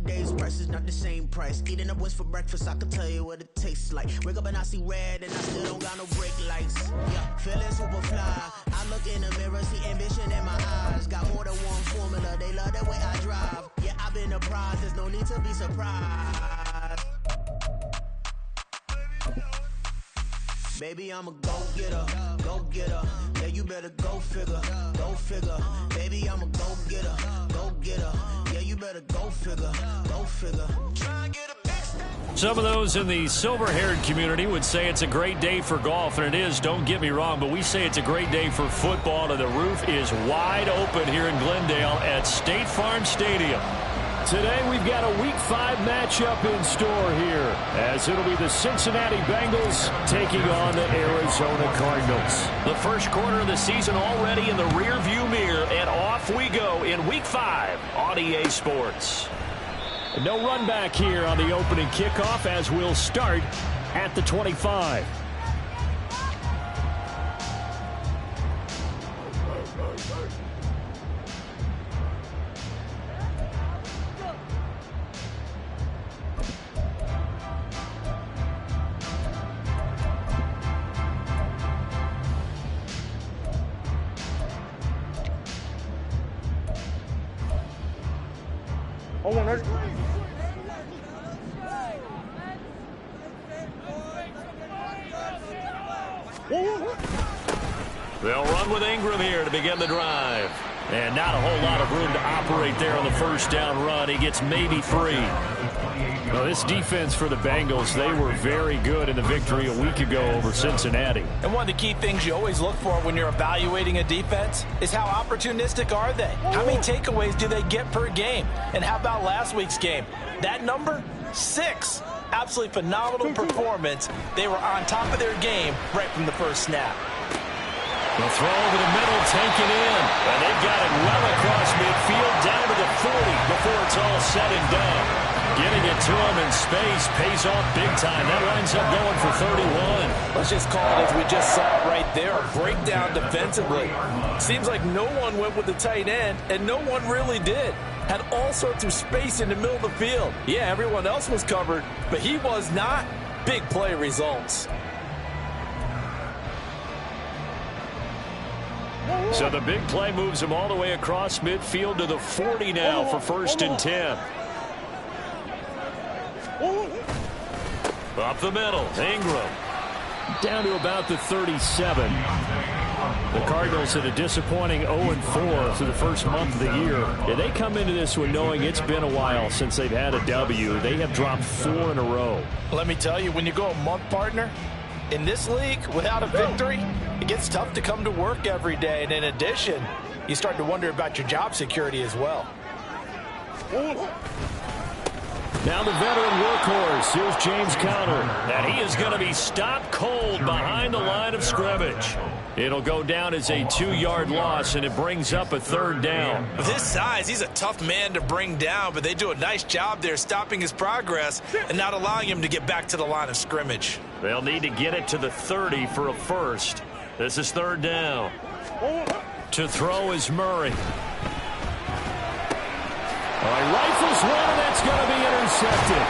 days price is not the same price. Eating up wings for breakfast, I can tell you what it tastes like. Wake up and I see red and I still don't got no brake lights. Yeah, feeling super fly. I look in the mirror, see ambition in my eyes. Got more than one formula, they love the way I drive. Yeah, I've been a prize, there's no need to be surprised. Baby, I'm a go-getter, go-getter. Yeah, you better go figure, go figure. Baby, I'm a go-getter, go-getter. Yeah, you better go figure, go figure. Try and get a big step. Some of those in the silver-haired community would say it's a great day for golf, and it is, don't get me wrong, but we say it's a great day for football, and the roof is wide open here in Glendale at State Farm Stadium. Today we've got a Week 5 matchup in store here, as it'll be the Cincinnati Bengals taking on the Arizona Cardinals. The first quarter of the season already in the rearview mirror, and off we go in Week 5 on EA Sports. No run back here on the opening kickoff, as we'll start at the 25. They'll run with Ingram here to begin the drive. And not a whole lot of room to operate there on the first down run. He gets maybe 3. Well, this defense for the Bengals, they were very good in the victory a week ago over Cincinnati. And one of the key things you always look for when you're evaluating a defense is how opportunistic are they? How many takeaways do they get per game? And how about last week's game? That number? 6. Absolutely phenomenal performance. They were on top of their game right from the first snap. The throw over the middle, taken in. And they've got it well across midfield, down to the 40 before it's all said and done. Getting it to him in space pays off big time. That winds up going for 31. Let's just call it, as we just saw right there, a breakdown defensively. Seems like no one went with the tight end, and no one really did. Had all sorts of space in the middle of the field. Yeah, everyone else was covered, but he was not. Big play results. So the big play moves him all the way across midfield to the 40 now for 1st and 10. Up the middle, Ingram. Down to about the 37. The Cardinals had a disappointing 0-4 through the first month of the year. Yeah, they come into this one knowing it's been a while since they've had a W. They have dropped 4 in a row. Let me tell you, when you go a month, partner, in this league, without a victory, it gets tough to come to work every day. And in addition, you start to wonder about your job security as well. Now the veteran workhorse. Here's James Conner. And he is going to be stopped cold behind the line of scrimmage. It'll go down as a 2-yard loss, and it brings up a 3rd down. With his size, he's a tough man to bring down, but they do a nice job there stopping his progress and not allowing him to get back to the line of scrimmage. They'll need to get it to the 30 for a first. This is 3rd down. To throw is Murray. Rifles one, and that's going to be intercepted.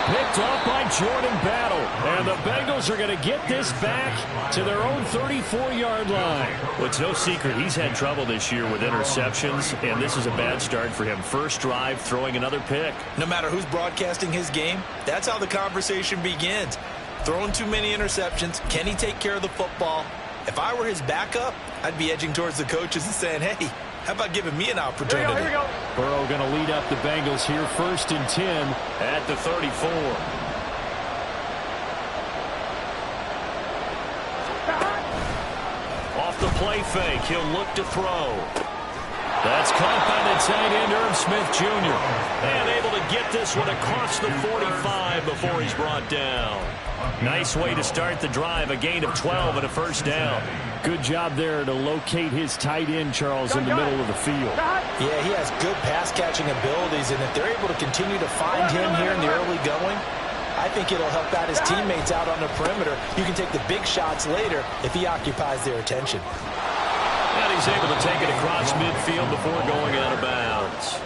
Picked off by Jordan Battle. And the Bengals are going to get this back to their own 34-yard line. Well, it's no secret he's had trouble this year with interceptions, and this is a bad start for him. First drive, throwing another pick. No matter who's broadcasting his game, that's how the conversation begins. Throwing too many interceptions. Can he take care of the football? If I were his backup, I'd be edging towards the coaches and saying, hey, how about giving me an opportunity? Here we go. Burrow going to lead up the Bengals here, 1st and 10 at the 34. Off the play fake, he'll look to throw. That's caught by the tight end, Irv Smith Jr. And able to get this one across the 45 before he's brought down. Nice way to start the drive, a gain of 12 and a 1st down. Good job there to locate his tight end, Charles, in the middle of the field. Yeah, he has good pass-catching abilities, and if they're able to continue to find him here in the early going, I think it'll help out his teammates out on the perimeter. You can take the big shots later if he occupies their attention. And he's able to take it across midfield before going out of bounds.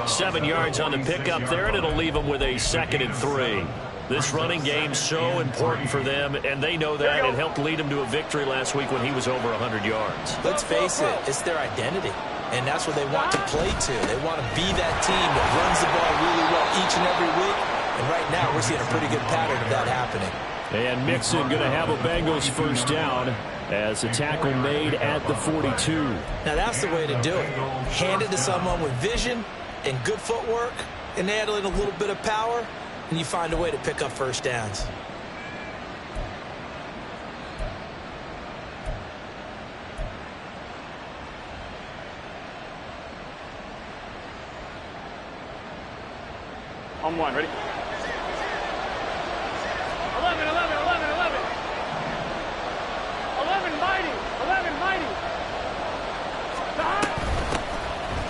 7 yards on the pickup there, and it'll leave them with a 2nd and 3. This running game's so important for them, and they know that. It helped lead them to a victory last week when he was over 100 yards. Let's face it, it's their identity, and that's what they want to play to. They want to be that team that runs the ball really well each and every week, and right now we're seeing a pretty good pattern of that happening. And Mixon going to have a Bengals first down as a tackle made at the 42. Now that's the way to do it. Hand it to someone with vision and good footwork, and add in a little bit of power, and you find a way to pick up first downs. On one, ready? 11, 11, 11, 11. 11 mighty, 11 mighty.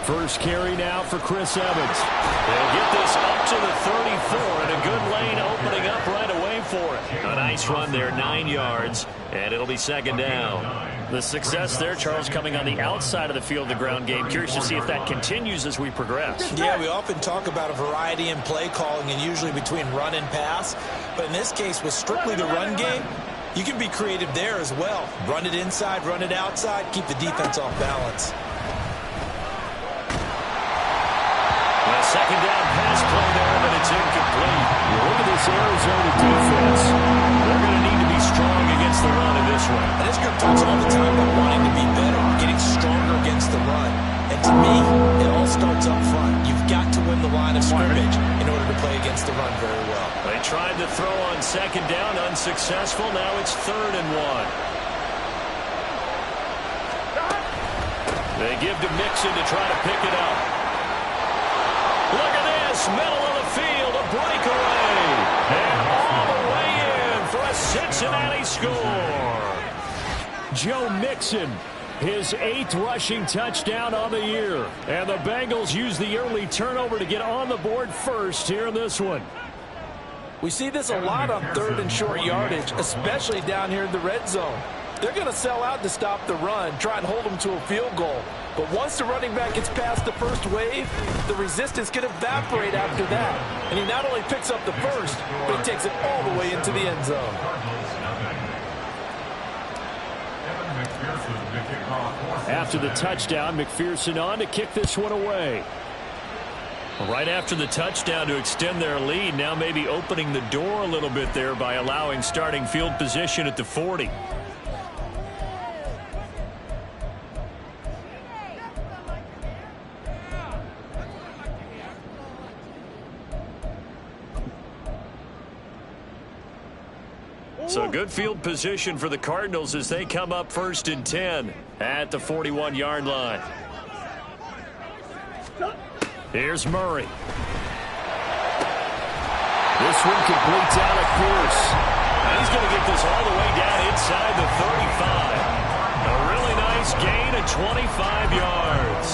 First carry now for Chris Evans. They'll get this up to the 34, and a good lane opening up right away for it. A nice run there, 9 yards, and it'll be 2nd down. The success there, Charles, coming on the outside of the field, the ground game. Curious to see if that continues as we progress. Yeah, we often talk about a variety in play calling and usually between run and pass. But in this case, with strictly the run game, you can be creative there as well. Run it inside, run it outside, keep the defense off balance. A 2nd down pass play there, but it's incomplete. You look at this Arizona defense. They're going to need to be strong against the run in this one. And this group talks all the time about wanting to be better, getting stronger against the run. And to me, it all starts up front. You've got to win the line of scrimmage in order to play against the run very well. They tried to throw on 2nd down, unsuccessful. Now it's 3rd and 1. They give to Mixon to try to pick it up. Look at this, middle of the field, a breakaway. And all the way in for a Cincinnati score. Joe Mixon, his 8th rushing touchdown on the year. And the Bengals use the early turnover to get on the board first here in this one. We see this a lot on 3rd and short yardage, especially down here in the red zone. They're going to sell out to stop the run, try and hold them to a field goal. But once the running back gets past the first wave, the resistance can evaporate after that. And he not only picks up the first, but he takes it all the way into the end zone. After the touchdown, McPherson on to kick this one away. Right after the touchdown to extend their lead, now maybe opening the door a little bit there by allowing starting field position at the 40. So good field position for the Cardinals as they come up 1st and 10 at the 41-yard line. Here's Murray. This one completes out of Pierce. And he's going to get this all the way down inside the 35. A really nice gain of 25 yards.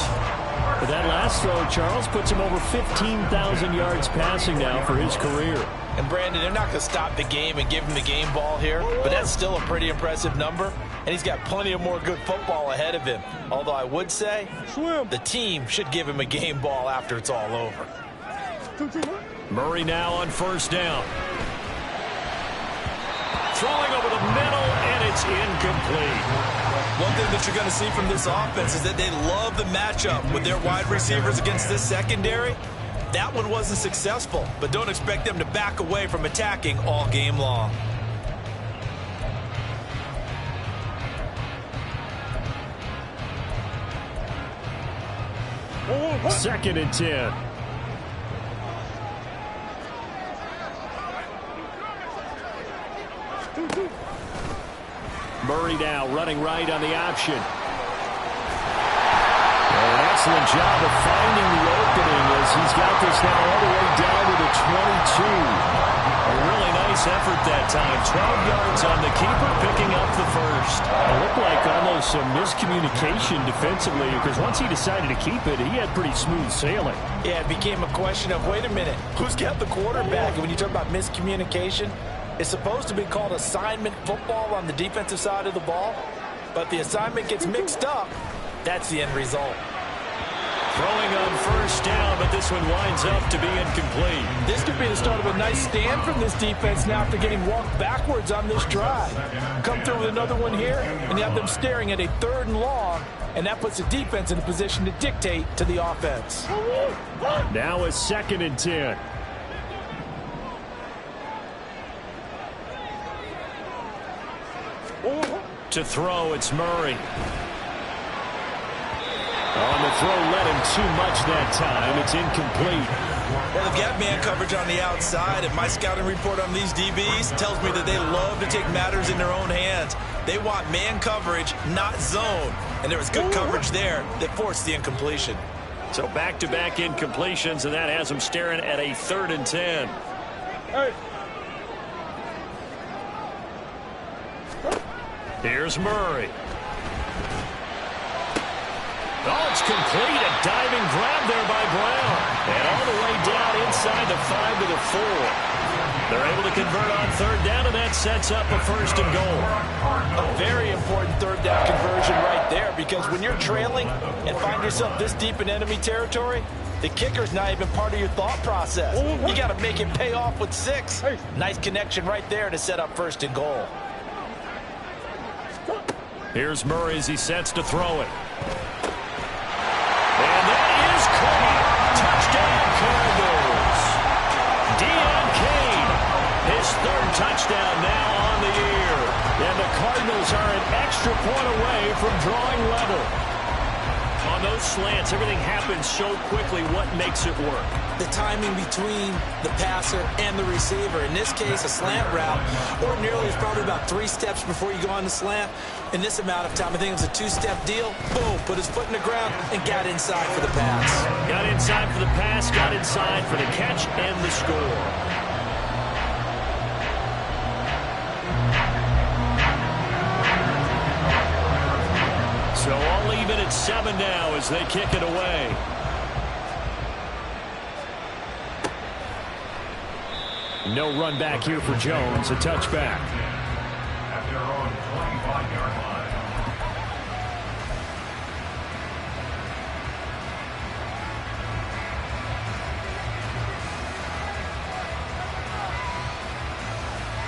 But that last throw, Charles, puts him over 15,000 yards passing now for his career. And Brandon, they're not going to stop the game and give him the game ball here, but that's still a pretty impressive number, and he's got plenty of more good football ahead of him. Although I would say the team should give him a game ball after it's all over. Murray now on 1st down. Throwing over the middle, and it's incomplete. One thing that you're going to see from this offense is that they love the matchup with their wide receivers against this secondary. That one wasn't successful, but don't expect them to back away from attacking all game long. Second and 10. Murray now running right on the option. An excellent job of finding the opening as he's got this now all the way down to the 22. A really nice effort that time. 12 yards on the keeper, picking up the first. It looked like almost some miscommunication defensively because once he decided to keep it, he had pretty smooth sailing. Yeah, it became a question of, wait a minute, who's got the quarterback? And when you talk about miscommunication, it's supposed to be called assignment football on the defensive side of the ball. But the assignment gets mixed up. That's the end result. Throwing on first down, but this one winds up to be incomplete. This could be the start of a nice stand from this defense now after getting walked backwards on this drive. Come through with another one here, and you have them staring at a 3rd and long, and that puts the defense in a position to dictate to the offense. Now a 2nd and 10. To throw, it's Murray. On the throw, led him too much that time. It's incomplete. Well, they've got man coverage on the outside, and my scouting report on these DBs tells me that they love to take matters in their own hands. They want man coverage, not zone. And there was good coverage there that forced the incompletion. So back-to-back incompletions, and that has them staring at a 3rd and 10. Hey. Here's Murray. Oh, it's complete. A diving grab there by Brown. And all the way down inside the 5 to the 4. They're able to convert on 3rd down, and that sets up a 1st and goal. A very important 3rd down conversion right there, because when you're trailing and find yourself this deep in enemy territory, the kicker's not even part of your thought process. You got to make it pay off with 6. Nice connection right there to set up 1st and goal. Here's Murray as he sets to throw it. And that is caught. Touchdown, Cardinals. Deon Cain, his 3rd touchdown now on the year. And the Cardinals are an extra point away from drawing level. On those slants, everything happens so quickly. What makes it work? The timing between the passer and the receiver. In this case, a slant route ordinarily is probably about 3 steps before you go on the slant. In this amount of time, I think it was a 2-step deal. Boom, put his foot in the ground and got inside for the pass. Got inside for the pass, got inside for the catch and the score. So all even at 7 now as they kick it away. No run back here for Jones. A touchback. At their own 25-yard line.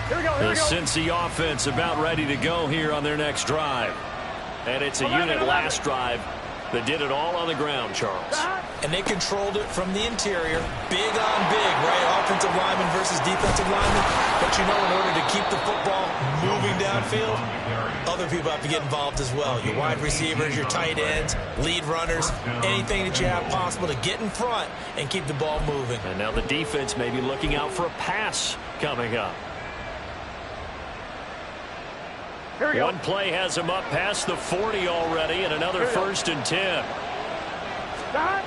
Here we go, here The we go. Cincy offense about ready to go here on their next drive. And it's a unit last drive that did it all on the ground, Charles. And they controlled it from the interior. Big on big, right? Offensive lineman versus defensive lineman. But you know, in order to keep the football moving downfield, other people have to get involved as well. Your wide receivers, your tight ends, lead runners, anything that you have possible to get in front and keep the ball moving. And now the defense may be looking out for a pass coming up. Here we go. One play has him up past the 40 already, and another 1st and 10. Stop.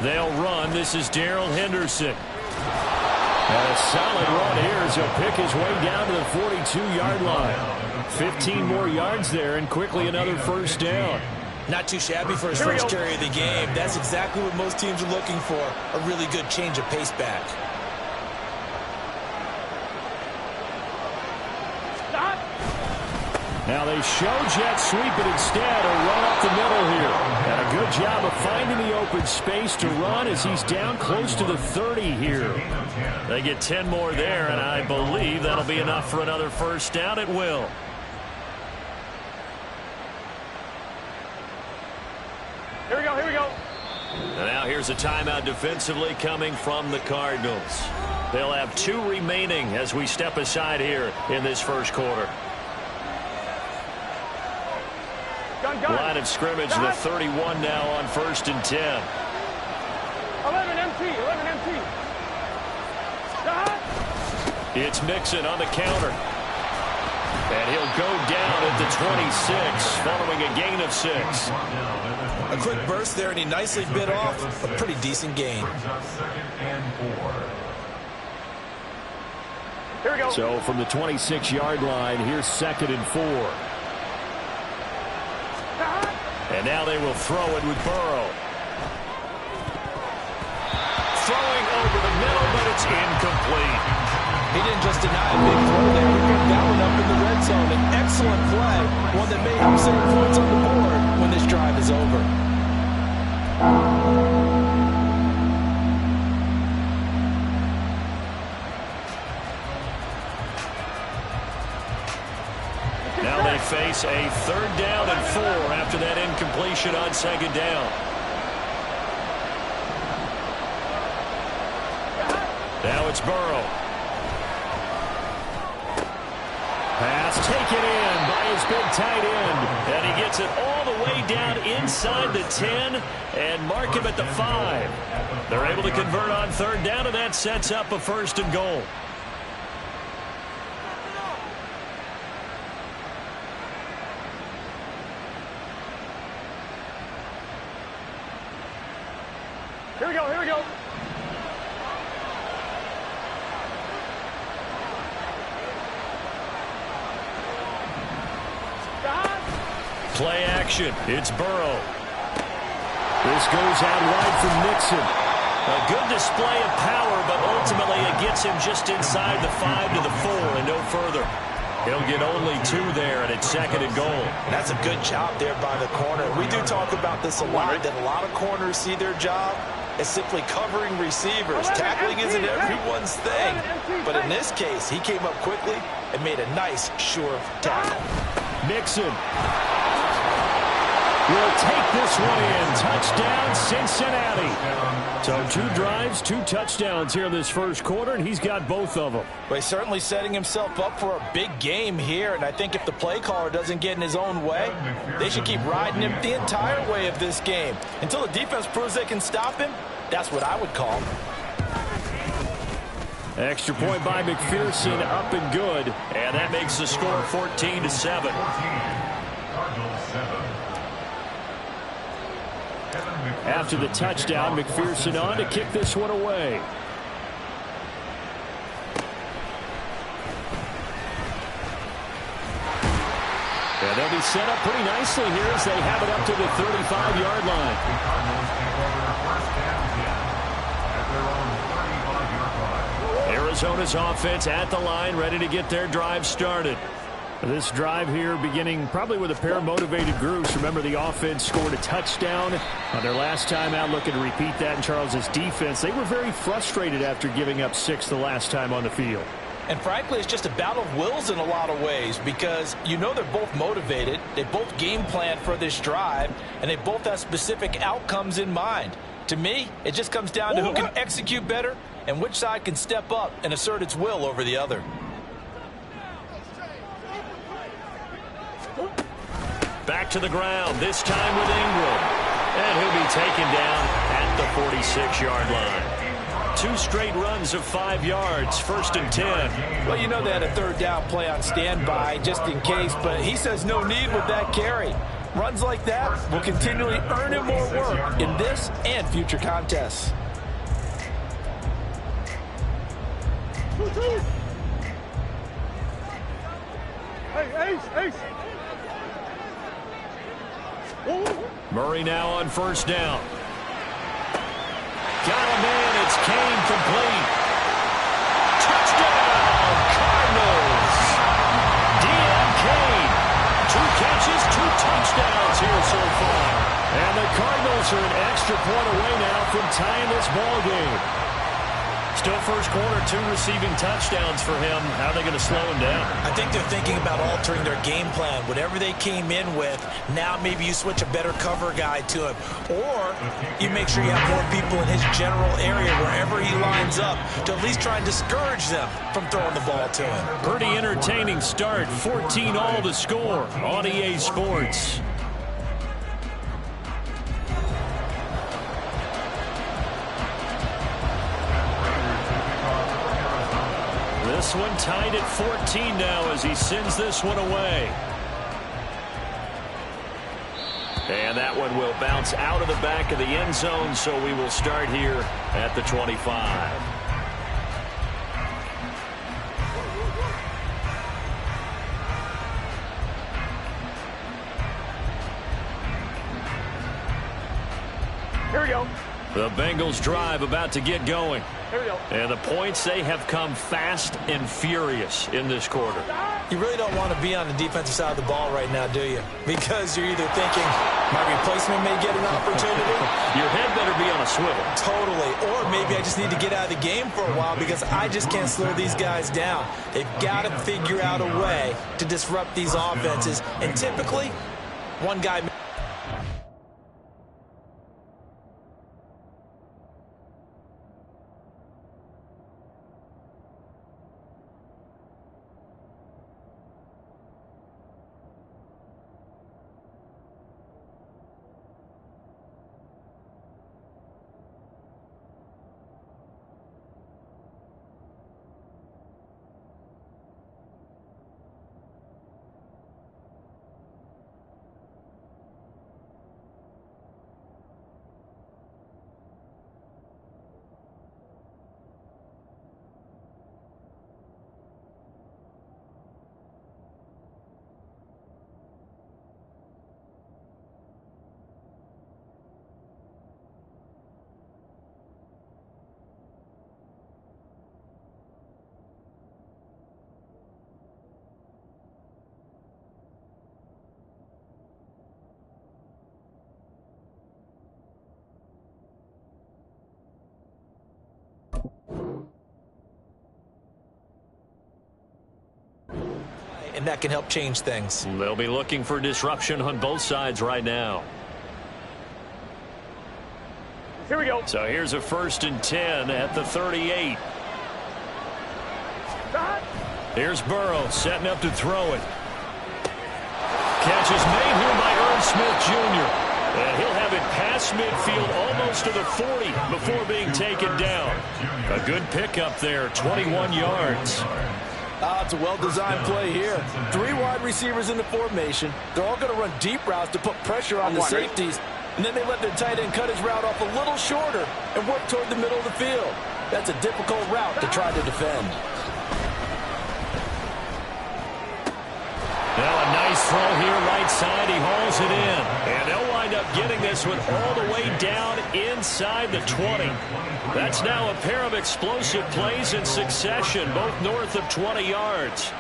They'll run. This is Darrell Henderson. And a solid run here as he'll pick his way down to the 42-yard line. 15 more yards there, and quickly another 1st down. Not too shabby for his first carry of the game. That's exactly what most teams are looking for, a really good change of pace back. Now they show jet sweep it instead, or run up the middle here. And a good job of finding the open space to run as he's down close to the 30 here. They get 10 more there, and I believe that'll be enough for another 1st down. It will. Here we go, here we go. And now here's a timeout defensively coming from the Cardinals. They'll have 2 remaining as we step aside here in this 1st quarter. Line of scrimmage, the 31 now on 1st and 10. 11 MT, 11 MT. It's Mixon on the counter. And he'll go down at the 26 following a gain of 6. A quick burst there, and he nicely bit off a pretty decent gain. Here we go. So from the 26-yard line, here's 2nd and 4. And now they will throw it with Burrow. Throwing over the middle, but it's incomplete. He didn't just deny a big throw there. He picked that one up in the red zone. An excellent play, one that may help save points on the board when this drive is over. Now they face a 3rd down and 4 after that incompletion on 2nd down. Now it's Burrow. Pass taken in by his big tight end. And he gets it all the way down inside the 10 and mark him at the 5. They're able to convert on 3rd down, and that sets up a 1st and goal. Here we go, here we go. Play action. It's Burrow. This goes out wide from Nixon. A good display of power, but ultimately it gets him just inside the 5 to the 4 and no further. He'll get only 2 there, and it's 2nd and goal. That's a good job there by the corner. We do talk about this a lot, that a lot of corners see their job as simply covering receivers. Tackling isn't everyone's thing. But in this case, he came up quickly and made a nice, sure tackle. Nixon will take this one in. Touchdown, Cincinnati. So 2 drives, 2 touchdowns here in this first quarter, and he's got both of them. Well, he's certainly setting himself up for a big game here, and I think if the play caller doesn't get in his own way, they should keep riding him the entire way of this game. Until the defense proves they can stop him, that's what I would call. Extra point by McPherson, up and good. And that makes the score 14-7. After the touchdown, McPherson on to kick this one away. And they'll be set up pretty nicely here as they have it up to the 35-yard line. Arizona's offense at the line, ready to get their drive started. This drive here beginning probably with a pair of motivated groups. Remember, the offense scored a touchdown on their last time out, looking to repeat that in Charles's defense. They were very frustrated after giving up 6 the last time on the field. And frankly, it's just a battle of wills in a lot of ways, because you know they're both motivated, they both game plan for this drive, and they both have specific outcomes in mind. To me, it just comes down to who can execute better and which side can step up and assert its will over the other. Back to the ground, this time with Ingram. And he'll be taken down at the 46-yard line. 2 straight runs of 5 yards, 1st and 10. Well, you know they had a 3rd down play on standby just in case, but he says no need with that carry. Runs like that will continually earn him more work in this and future contests. Hey, Ace. Murray now on 1st down. Got him in. It's Kane complete. Touchdown, Cardinals. D.M. Kane. 2 catches, 2 touchdowns here so far. And the Cardinals are an extra point away now from tying this ball game. Still first quarter, 2 receiving touchdowns for him. How are they going to slow him down? I think they're thinking about altering their game plan. Whatever they came in with, now maybe you switch a better cover guy to him. Or you make sure you have more people in his general area wherever he lines up to at least try and discourage them from throwing the ball to him. Pretty entertaining start. 14-all to score on EA Sports. This one tied at 14 now as he sends this one away. And that one will bounce out of the back of the end zone, so we will start here at the 25. Here we go. The Bengals drive about to get going. Here we go. And the points, they have come fast and furious in this quarter. You really don't want to be on the defensive side of the ball right now, do you? Because you're either thinking, my replacement may get an opportunity. Your head better be on a swivel. Totally. Or maybe I just need to get out of the game for a while because I just can't slow these guys down. They've got to figure out a way to disrupt these offenses. And typically, one guy... And that can help change things. They'll be looking for disruption on both sides right now. Here we go. So here's a 1st and 10 at the 38. Here's Burrow setting up to throw it. Catch is made here by Irv Smith Jr. And he'll have it past midfield almost to the 40 before being taken down. A good pickup there, 21 yards. It's a well-designed play here. 3 wide receivers in the formation. They're all going to run deep routes to put pressure on the safeties. And then they let their tight end cut his route off a little shorter and work toward the middle of the field. That's a difficult route to try to defend. Now a nice throw here, right side. He hauls it in. And they'll wind up getting this one all the way down inside the 20. That's now a pair of explosive plays in succession, both north of 20 yards.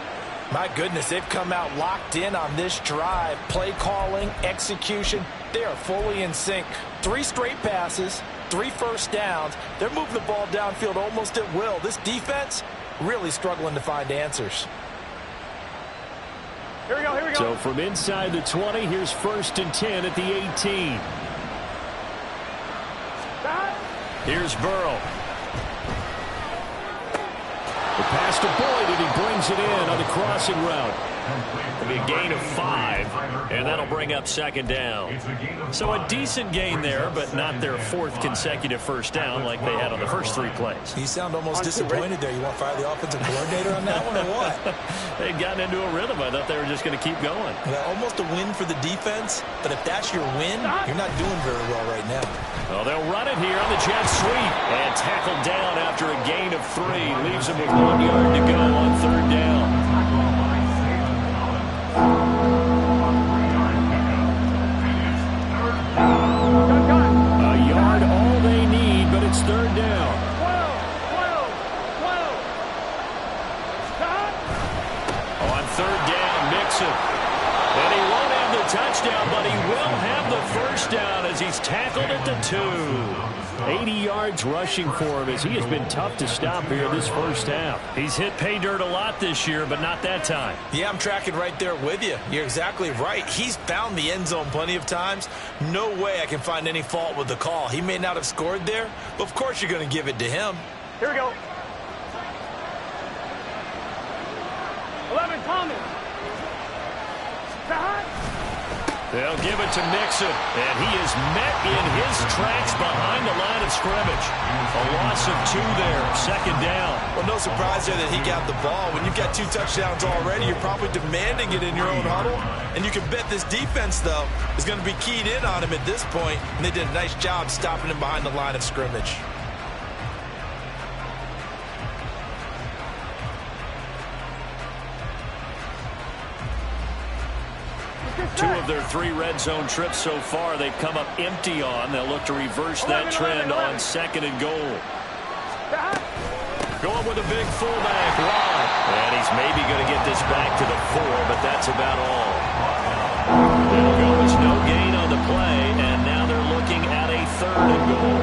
My goodness, they've come out locked in on this drive. Play calling, execution, they are fully in sync. 3 straight passes, 3 first downs. They're moving the ball downfield almost at will. This defense really struggling to find answers. Here we go, here we go. So from inside the 20, here's 1st and 10 at the 18. Here's Burrow. The pass to Boyd, and he brings it in on the crossing route. It'll be a gain of 5, and that'll bring up 2nd down. So a decent gain there, but not their 4th consecutive first down like they had on the first 3 plays. You sound almost disappointed there. You want to fire the offensive coordinator on that one or what? They'd gotten into a rhythm. I thought they were just going to keep going. Well, almost a win for the defense, but if that's your win, you're not doing very well right now. Well, they'll run it here on the jet sweep. And tackled down after a gain of 3. Leaves them with 1 yard to go on 3rd down. A yard, all they need, but it's 3rd down. On 3rd down, Mixon. And he won't have the touchdown, but he will have the first down as he's tackled at the 2. 80 yards rushing for him as he has been tough to stop here this first half. He's hit pay dirt a lot this year, but not that time. Yeah, I'm tracking right there with you. You're exactly right. He's found the end zone plenty of times. No way I can find any fault with the call. He may not have scored there, but of course you're going to give it to him. Here we go. 11, Thomas. They'll give it to Mixon, and he is met in his tracks behind the line of scrimmage. A loss of 2 there, 2nd down. Well, no surprise there that he got the ball. When you've got 2 touchdowns already, you're probably demanding it in your own huddle. And you can bet this defense, though, is going to be keyed in on him at this point. And they did a nice job stopping him behind the line of scrimmage. 2 of their 3 red zone trips so far they've come up empty on. They'll look to reverse that trend on 2nd and goal. Going with a big fullback wide. And he's maybe going to get this back to the 4, but that's about all. It'll go as no gain on the play, and now they're looking at a 3rd and goal.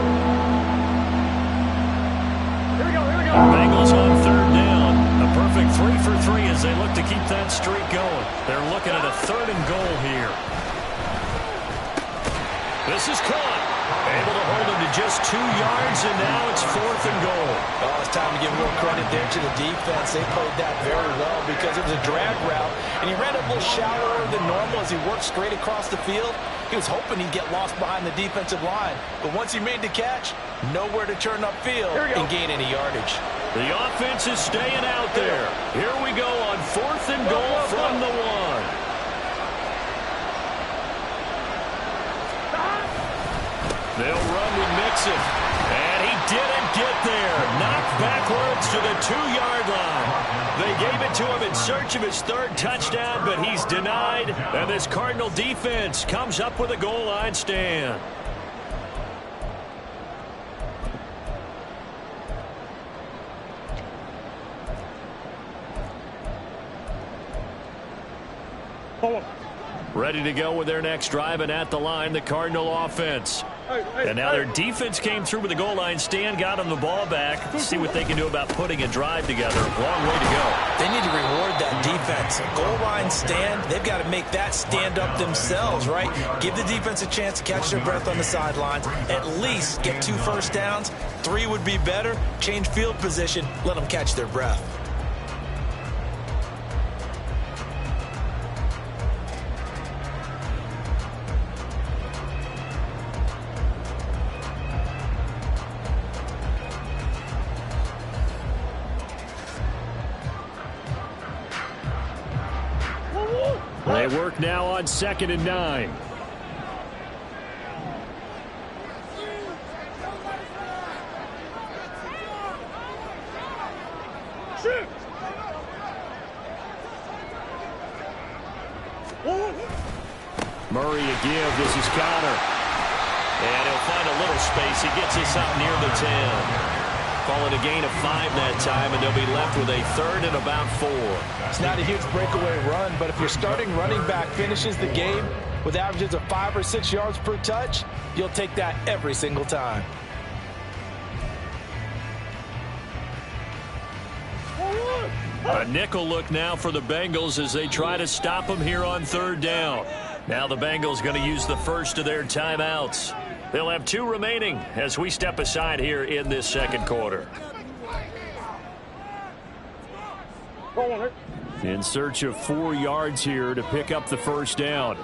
Here we go, here we go. Bengals on 3rd down. A perfect 3 for 3 as they look to keep that streak going. They're looking at a 3rd and goal here. This is caught. Able to hold him to just 2 yards, and now it's 4th and goal. Oh, it's time to give more credit there to the defense. They played that very well because it was a drag route, and he ran a little shallower than normal as he worked straight across the field. He was hoping he'd get lost behind the defensive line, but once he made the catch, nowhere to turn upfield and gain any yardage. The offense is staying out there. Here we go on 4th and goal from the 1. They'll run with Mixon. And he didn't get there. Knocked backwards to the 2-yard line. They gave it to him in search of his 3rd touchdown, but he's denied. And this Cardinal defense comes up with a goal line stand. Ready to go with their next drive, and at the line, the Cardinal offense. And now their defense came through with a goal line stand, got them the ball back. Let's see what they can do about putting a drive together. Long way to go. They need to reward that defense. Goal line stand, they've got to make that stand up themselves, right? Give the defense a chance to catch their breath on the sidelines. At least get 2 first downs. 3 would be better. Change field position. Let them catch their breath. They work now on 2nd and 9. Murray a give. This is Connor. And he'll find a little space. He gets us up near the 10. Call it a gain of 5 that time, and they'll be left with a 3rd and about 4. It's not a huge breakaway run, but if your starting running back finishes the game with averages of 5 or 6 yards per touch, you'll take that every single time. A nickel look now for the Bengals as they try to stop them here on 3rd down. Now the Bengals going to use the first of their timeouts. They'll have 2 remaining as we step aside here in this 2nd quarter. In search of 4 yards here to pick up the first down.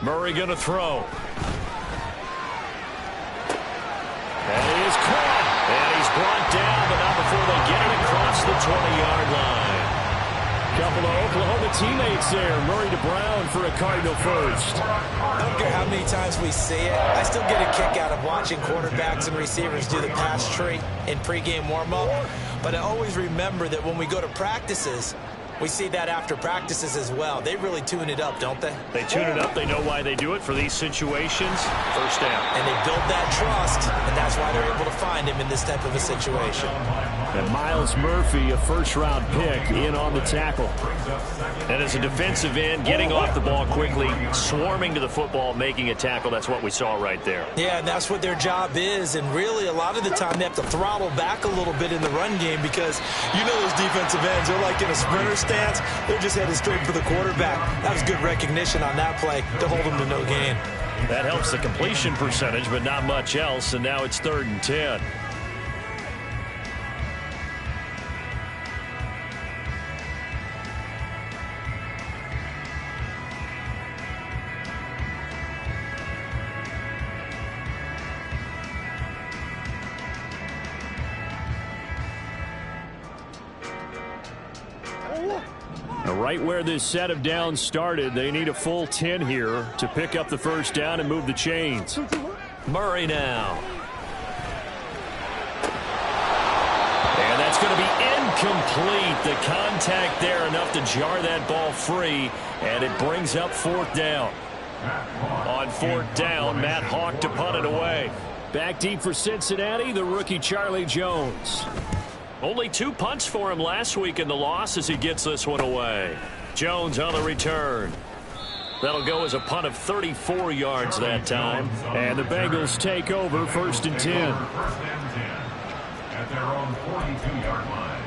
Murray going to throw. And he is caught. And he's brought down, but not before they get it across the 20-yard line. Couple of Oklahoma teammates there. Murray to Brown for a Cardinal first. I don't care how many times we see it. I still get a kick out of watching quarterbacks and receivers do the pass tree in pregame warm-up. But I always remember that when we go to practices, we see that after practices as well. They really tune it up, don't they? They tune it up. They know why they do it for these situations. First down. And they build that trust, and that's why they're able to find him in this type of a situation. And Miles Murphy, a first-round pick, in on the tackle. And as a defensive end, getting off the ball quickly, swarming to the football, making a tackle. That's what we saw right there. Yeah, and that's what their job is. And really, a lot of the time, they have to throttle back a little bit in the run game because you know those defensive ends, they're like in a sprinter stance. They're just headed straight for the quarterback. That was good recognition on that play to hold them to no gain. That helps the completion percentage, but not much else. And now it's 3rd and 10. Right where this set of downs started, they need a full 10 here to pick up the first down and move the chains. Murray now. And that's going to be incomplete. The contact there enough to jar that ball free, and it brings up fourth down. On fourth down, Matt Hawk to punt it away. Back deep for Cincinnati, the rookie Charlie Jones. Only 2 punts for him last week in the loss as he gets this one away. Jones on the return. That'll go as a punt of 34 yards that time. And the Bengals take over 1st and 10. First and 10 at their own 42-yard line.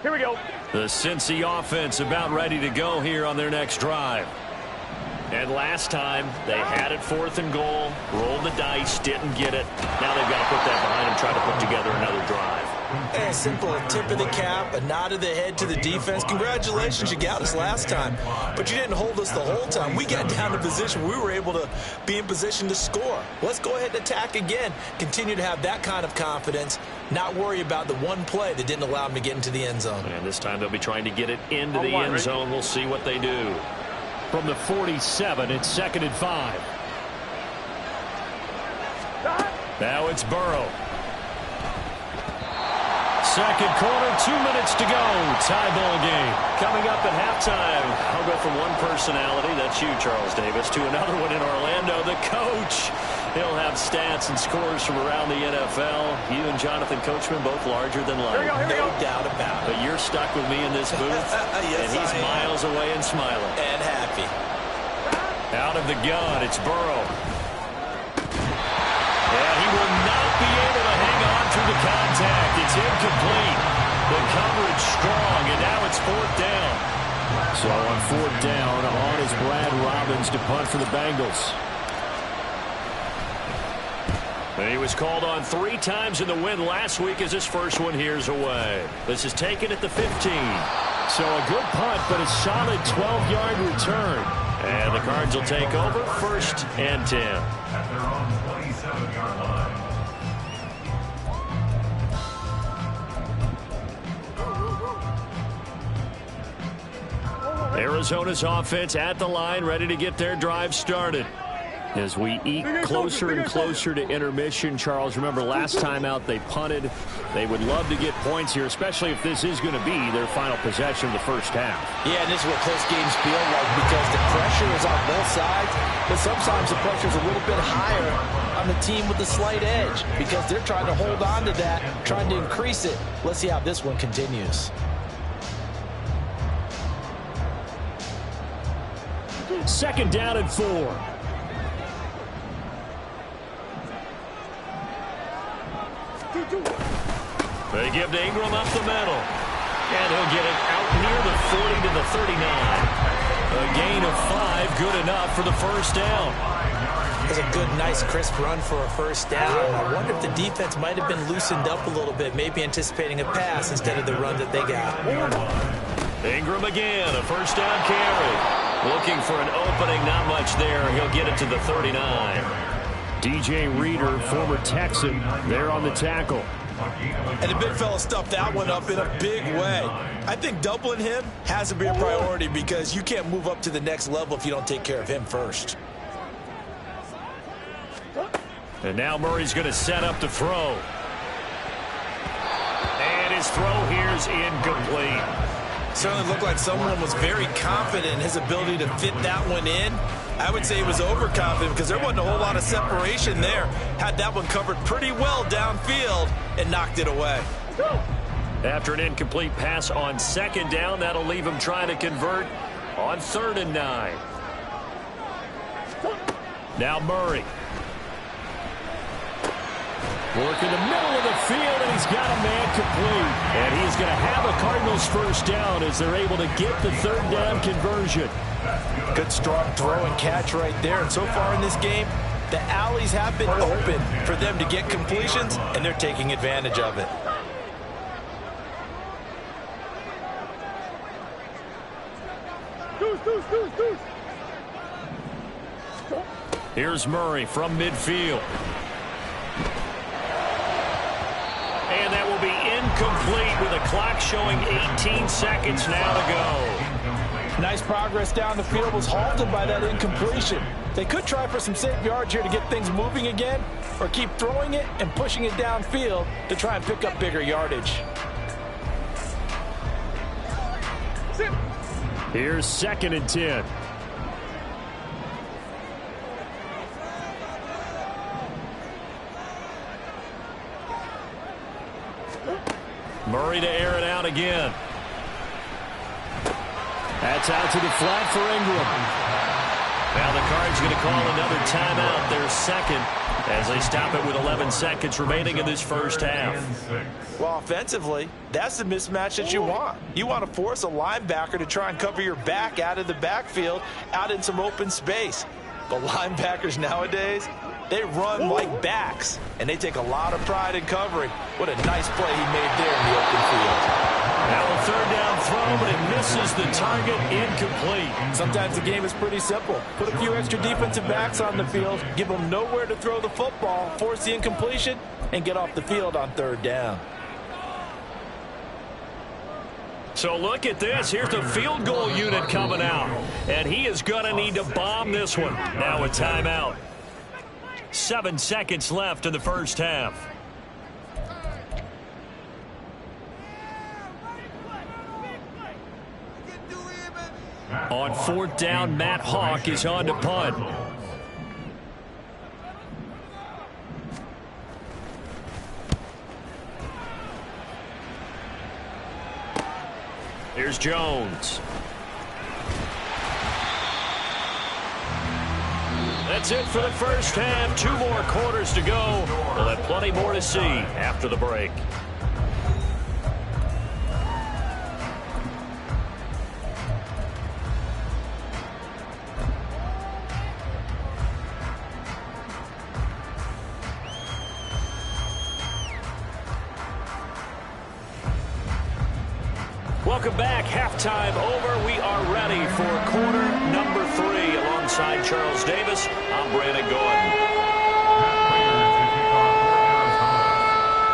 Here we go. The Cincy offense about ready to go here on their next drive. And last time, they had it 4th and goal, rolled the dice, didn't get it. Now they've got to put that behind them, try to put together another drive. A simple tip of the cap, a nod of the head to the defense. Congratulations, you got us last time. But you didn't hold us the whole time. We got down to position. We were able to be in position to score. Let's go ahead and attack again. Continue to have that kind of confidence. Not worry about the one play that didn't allow them to get into the end zone. And this time they'll be trying to get it into the end zone. We'll see what they do. From the 47, it's 2nd and 5. Now it's Burrow. Second quarter, 2 minutes to go. Tie ball game. Coming up at halftime, I'll go from one personality, that's you, Charles Davis, to another one in Orlando, the coach. He'll have stats and scores from around the NFL. You and Jonathan Coachman both larger than life. No doubt about it. But you're stuck with me in this booth, Yes, and he's I am. miles away and smiling. And happy. Out of the gun, it's Burrow. And he will not be able to hang on through the contact. It's incomplete. The coverage strong, and now it's 4th down. So on 4th down, on is Brad Robbins to punt for the Bengals. And he was called on 3 times in the win last week as his first one here's away. This is taken at the 15. So a good punt, but a solid 12-yard return. And the Cards will take over 1st and 10. At their own 27-yard line. Arizona's offense at the line, ready to get their drive started. As we eke closer and closer to intermission, Charles, remember last time out they punted. They would love to get points here, especially if this is going to be their final possession of the first half. Yeah, and this is what close games feel like because the pressure is on both sides, but sometimes the pressure is a little bit higher on the team with the slight edge because they're trying to hold on to that, trying to increase it. Let's see how this one continues. Second down and 4. They give to Ingram up the middle. And he'll get it out near the 40 to the 39. A gain of 5, good enough for the first down. It's a good, nice, crisp run for a first down. I wonder if the defense might have been loosened up a little bit, maybe anticipating a pass instead of the run that they got. Ingram again, a first down carry. Looking for an opening, not much there. He'll get it to the 39. DJ Reader, former Texan, there on the tackle. And the big fella stuffed that one up in a big way. I think doubling him has to be a priority because you can't move up to the next level if you don't take care of him first. And now Murray's going to set up to throw. And his throw here is incomplete. Certainly looked like someone was very confident in his ability to fit that one in. I would say he was overconfident because there wasn't a whole lot of separation there. Had that one covered pretty well downfield and knocked it away. After an incomplete pass on second down, that'll leave him trying to convert on 3rd and 9. Now Murray. Work in the middle of the field, and he's got a man complete. And he's going to have a Cardinals first down as they're able to get the 3rd down conversion. Good strong throw and catch right there. And so far in this game, the alleys have been open for them to get completions, and they're taking advantage of it. Here's Murray from midfield. And that will be Incomplete with a clock showing 18 seconds now to go. Nice progress down the field was halted by that incompletion. They could try for some safe yards here to get things moving again, or keep throwing it and pushing it downfield to try and pick up bigger yardage. Here's 2nd and 10. Murray to air it out again. That's out to the flat for Ingram. Now the Cards going to call another timeout, their second, as they stop it with 11 seconds remaining in this first half. Well, offensively, that's the mismatch that you want. You want to force a linebacker to try and cover your back out of the backfield, out in some open space. But linebackers nowadays, they run like backs, and they take a lot of pride in covering. What a nice play he made there in the open field. Now a 3rd down throw, but it misses the target, incomplete. Sometimes the game is pretty simple. Put a few extra defensive backs on the field, give them nowhere to throw the football, force the incompletion, and get off the field on 3rd down. So look at this. Here's the field goal unit coming out. And he is going to need to bomb this one. Now a timeout. 7 seconds left in the first half. On 4th down, Matt Hawk is on to punt. Here's Jones. That's it for the first half. 2 more quarters to go. We'll have plenty more to see after the break. Welcome back. Halftime over. We are ready for quarter number 3. Alongside Charles Davis, I'm Brandon Gordon.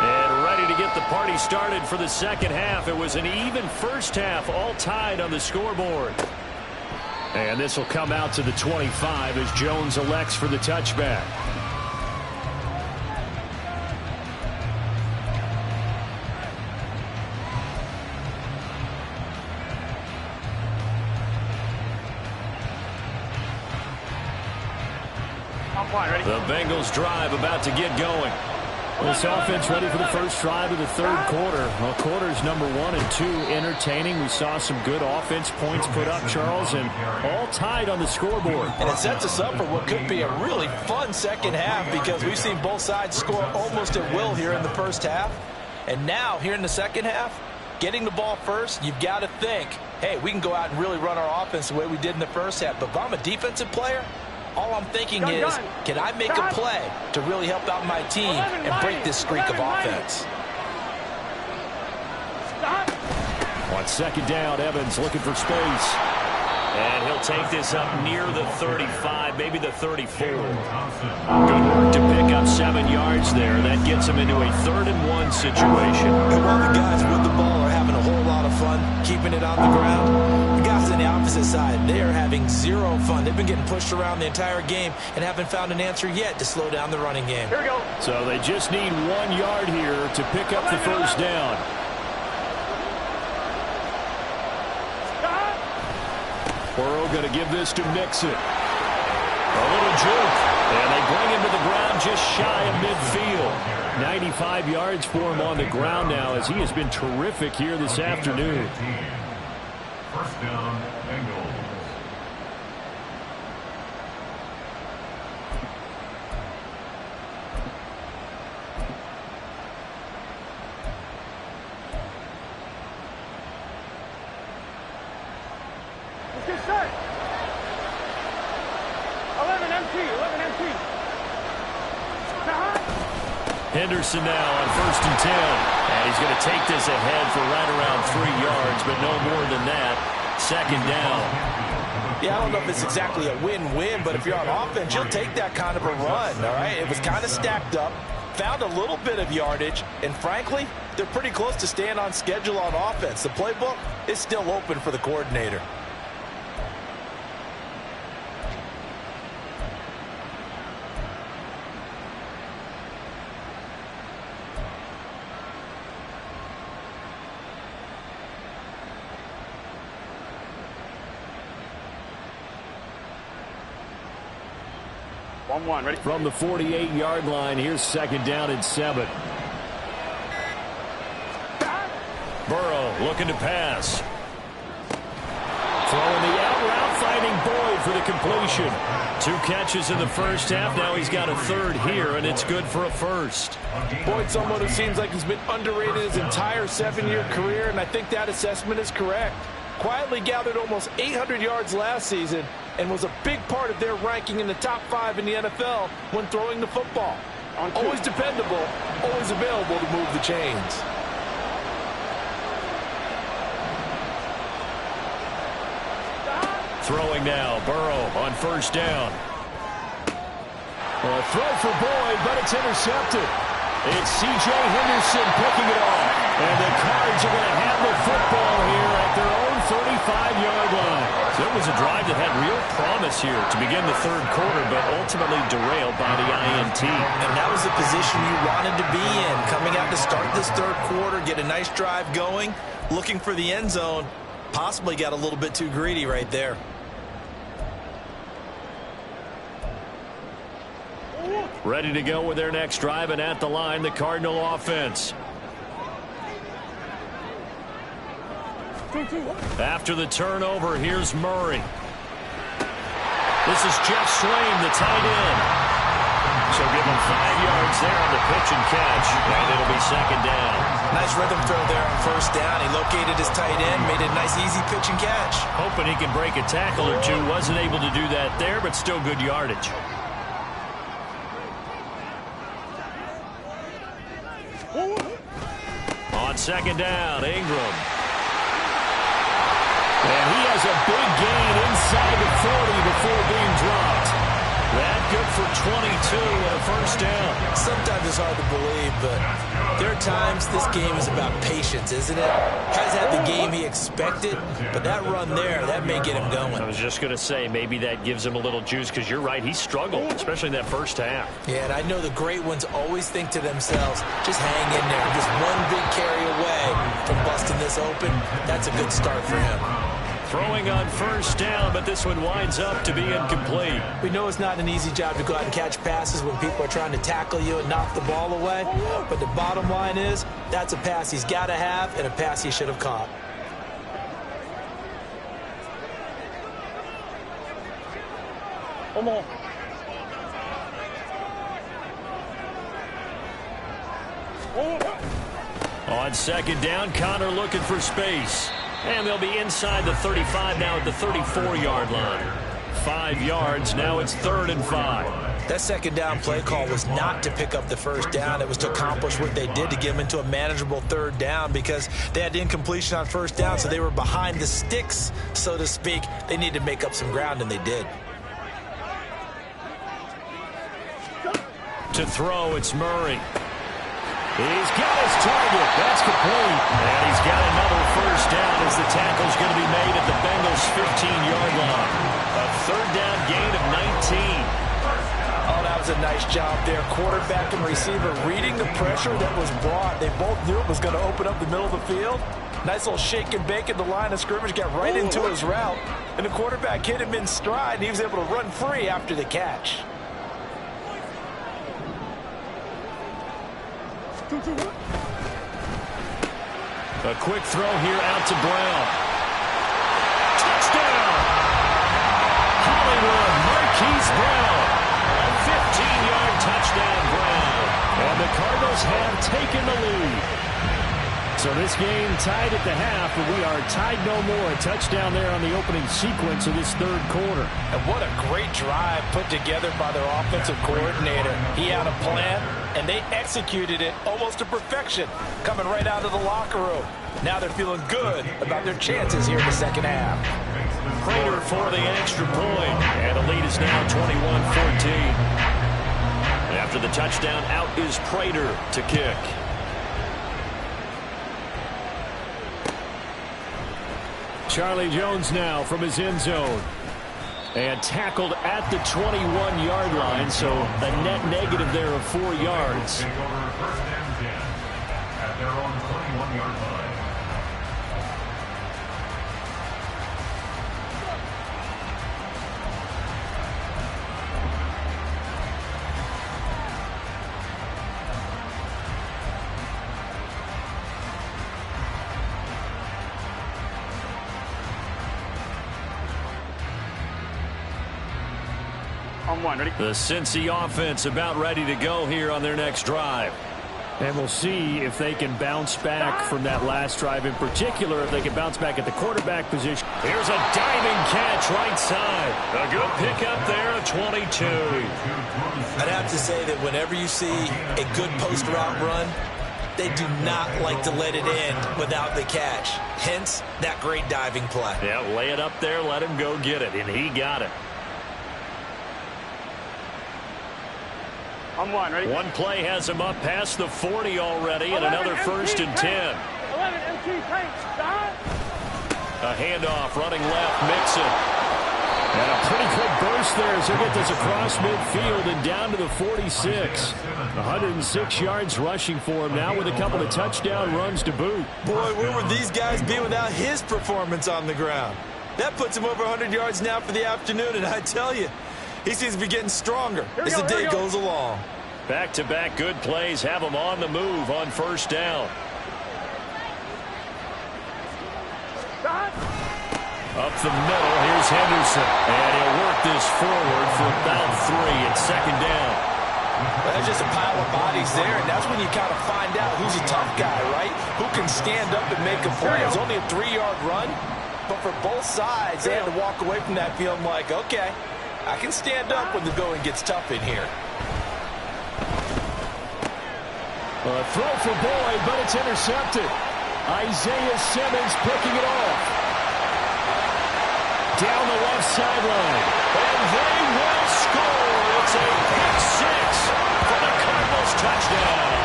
And ready to get the party started for the second half. It was an even first half, all tied on the scoreboard. And this will come out to the 25 as Jones elects for the touchback. The Bengals drive about to get going. This offense ready for the first drive of the 3rd quarter. Well, quarters number 1 and 2 entertaining. We saw some good offense points put up, Charles, and all tied on the scoreboard. And it sets us up for what could be a really fun second half, because we've seen both sides score almost at will here in the first half. And now, here in the second half, getting the ball first, you've got to think, hey, we can go out and really run our offense the way we did in the first half. But if I'm a defensive player, all I'm thinking is, can I make a play to really help out my team and break this streak of offense? On 2nd down, Evans looking for space. And he'll take this up near the 35, maybe the 34. Good work to pick up 7 yards there. That gets him into a 3rd and 1 situation. And while the guys with the ball are having a whole lot of fun keeping it on the ground, the guys on the opposite side, they are having zero fun. They've been getting pushed around the entire game and haven't found an answer yet to slow down the running game. Here we go. So they just need 1 yard here to pick up the first down. Burrow going to give this to Mixon. A little juke. And they bring him to the ground just shy of midfield. 95 yards for him on the ground now, as he has been terrific here this afternoon. First down, Bengals. Let's get set. 11 MT, 11 MT. Henderson now on 1st and 10. And he's going to take this ahead for right around 3 yards, but no more than that. 2nd down. Yeah, I don't know if it's exactly a win-win, but if you're on offense, you'll take that kind of a run, all right? It was kind of stacked up. found a little bit of yardage, and frankly, they're pretty close to staying on schedule on offense. The playbook is still open for the coordinator. Ready? From the 48-yard line, here's 2nd down and 7. Burrow looking to pass. Throwing the out route, finding Boyd for the completion. 2 catches in the first half. Now he's got a 3rd here, and it's good for a 1st. Boyd's someone who seems like he's been underrated his entire 7-year career, and I think that assessment is correct. Quietly gathered almost 800 yards last season and was a big part of their ranking in the top 5 in the NFL when throwing the football. Always dependable, always available to move the chains. Throwing now, Burrow on 1st down. A throw for Boyd, but it's intercepted. It's C.J. Henderson picking it off. And the Cards are going to have the football here at their own 35-yard line. So it was a drive that had real promise here to begin the 3rd quarter, but ultimately derailed by the INT. And that was the position you wanted to be in. Coming out to start this 3rd quarter, get a nice drive going, looking for the end zone. Possibly got a little bit too greedy right there. Ready to go with their next drive, and at the line, the Cardinal offense. After the turnover, here's Murray. This is Jeff Swain, the tight end. So give him 5 yards there on the pitch and catch, and it'll be 2nd down. Nice rhythm throw there on 1st down. He located his tight end, made it a nice, easy pitch and catch. Hoping he can break a tackle or two. Wasn't able to do that there, but still good yardage. On 2nd down, Ingram. And he has a big gain inside the 40 before being dropped. That good for 22 and a 1st down. Sometimes it's hard to believe, but there are times this game is about patience, isn't it? Has had the game he expected, but that run there, that may get him going. I was just going to say, maybe that gives him a little juice, because you're right, he struggled, especially in that 1st half. Yeah, and I know the great ones always think to themselves, just hang in there. Just one big carry away from busting this open. That's a good start for him. Throwing on 1st down, but this one winds up to be incomplete. We know it's not an easy job to go out and catch passes when people are trying to tackle you and knock the ball away. But the bottom line is, that's a pass he's got to have and a pass he should have caught. Come on. On 2nd down, Connor looking for space. And they'll be inside the 35 now at the 34-yard line. 5 yards, now it's 3rd and 5. That 2nd down play call was not to pick up the 1st down. It was to accomplish what they did to get them into a manageable 3rd down, because they had incompletion on 1st down, so they were behind the sticks, so to speak. They needed to make up some ground, and they did. To throw, it's Murray. He's got his target. That's complete. And he's got another 1st down as the tackle's going to be made at the Bengals' 15-yard line. A 3rd down gain of 19. Oh, that was a nice job there. Quarterback and receiver reading the pressure that was brought. They both knew it was going to open up the middle of the field. Nice little shake and bake at the line of scrimmage. Got right into his route. And the quarterback hit him in stride. And he was able to run free after the catch. A quick throw here out to Brown. Touchdown! Hollywood, Marquise Brown. A 15-yard touchdown, Brown. And the Cardinals have taken the lead. So this game tied at the half, but we are tied no more. A touchdown there on the opening sequence of this 3rd quarter. And what a great drive put together by their offensive coordinator. He had a plan, and they executed it almost to perfection, coming right out of the locker room. Now they're feeling good about their chances here in the 2nd half. Prater for the extra point, and the lead is now 21-14. After the touchdown, out is Prater to kick. Charlie Jones now from his end zone. And tackled at the 21-yard line, so a net negative there of 4 yards. Take over first and 10 at their own 21-yard line. The Cincy offense about ready to go here on their next drive. And we'll see if they can bounce back from that last drive, in particular, if they can bounce back at the quarterback position. Here's a diving catch right side. A good pickup there at 22. I'd have to say that whenever you see a good post route run, they do not like to let it end without the catch. Hence, that great diving play. Yeah, lay it up there, let him go get it, and he got it. One play has him up past the 40 already, and another first and 10. A handoff, running left, Mixon. And a pretty quick burst there as he get this across midfield and down to the 46. 106 yards rushing for him now with a couple of touchdown runs to boot. Boy, where would these guys be without his performance on the ground? That puts him over 100 yards now for the afternoon, and I tell you, he seems to be getting stronger as the day goes along. Back-to-back good plays have him on the move on first down. Up the middle, here's Henderson. And he'll work this forward for about 3 at second down. That's just a pile of bodies there, and that's when you kind of find out who's a tough guy, right? Who can stand up and make a play. It's only a 3-yard run, but for both sides, they had to walk away from that feeling like, okay, I can stand up when the going gets tough in here. A throw for Boyd, but it's intercepted. Isaiah Simmons picking it off. Down the left sideline. And they will score. It's a pick six for the Cardinals touchdown.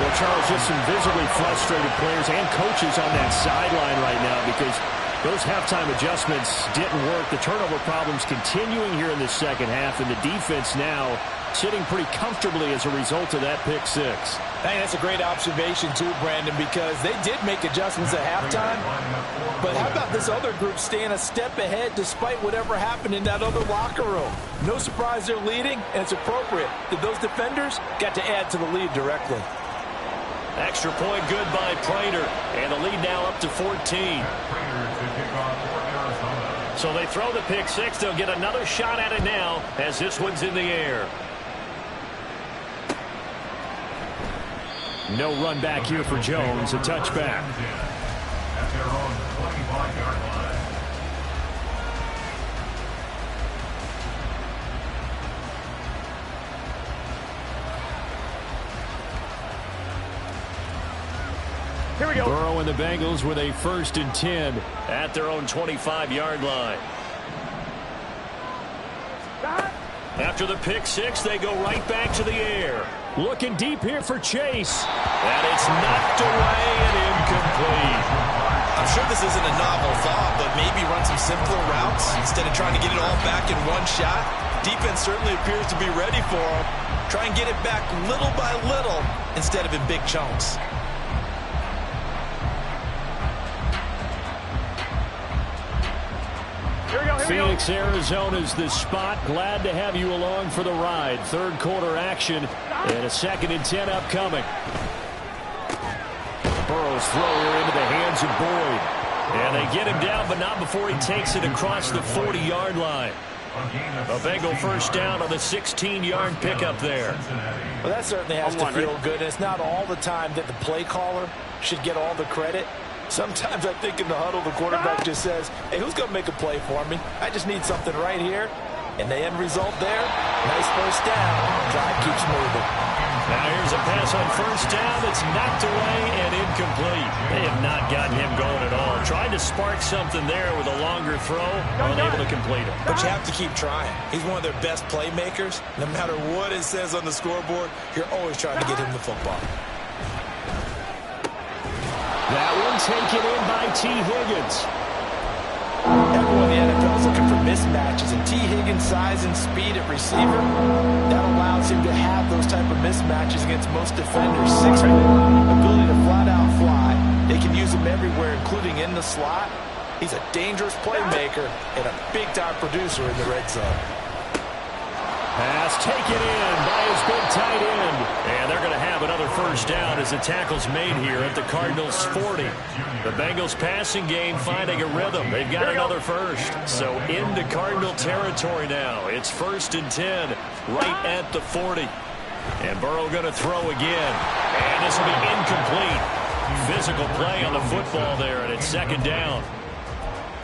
Well, Charles, just some visibly frustrated players and coaches on that sideline right now because those halftime adjustments didn't work. The turnover problems continuing here in the second half, and the defense now sitting pretty comfortably as a result of that pick six. Hey, that's a great observation too, Brandon, because they did make adjustments at halftime. But how about this other group staying a step ahead despite whatever happened in that other locker room? No surprise they're leading, and it's appropriate that those defenders got to add to the lead directly. Extra point good by Prater, and the lead now up to 14. So they throw the pick six. They'll get another shot at it now as this one's in the air. No run back here for Jones. A touchback. At their own 25-yard line. Here we go. Burrow and the Bengals with a 1st and 10 at their own 25-yard line. After the pick six, they go right back to the air. Looking deep here for Chase. And it's knocked away and incomplete. I'm sure this isn't a novel thought, but maybe run some simpler routes instead of trying to get it all back in one shot. Defense certainly appears to be ready for him. Try and get it back little by little instead of in big chunks. Phoenix, Arizona's the spot. Glad to have you along for the ride. Third quarter action and a 2nd and 10 upcoming. Burrow's throw here into the hands of Boyd. And they get him down, but not before he takes it across the 40-yard line. A Bengal first down on the 16-yard pickup there. Well, that certainly has to feel good. And it's not all the time that the play caller should get all the credit. Sometimes I think in the huddle, the quarterback just says, hey, who's going to make a play for me? I just need something right here. And the end result there, nice first down. Drive keeps moving. Now here's a pass on first down that's knocked away and incomplete. They have not gotten him going at all. Tried to spark something there with a longer throw, unable to complete it. But you have to keep trying. He's one of their best playmakers. No matter what it says on the scoreboard, you're always trying to get him the football. That one taken in by T. Higgins. Everyone in the NFL is looking for mismatches, and T. Higgins' size and speed at receiver, that allows him to have those type of mismatches against most defenders. 6'4", ability to flat-out fly. They can use him everywhere, including in the slot. He's a dangerous playmaker and a big-time producer in the red zone. Pass taken in by his big tight end. And they're going to have another first down as the tackle's made here at the Cardinals' 40. The Bengals passing game finding a rhythm. They've got another first. So into Cardinal territory now. It's 1st and 10 right at the 40. And Burrow going to throw again. And this will be incomplete. Physical play on the football there, and it's 2nd down.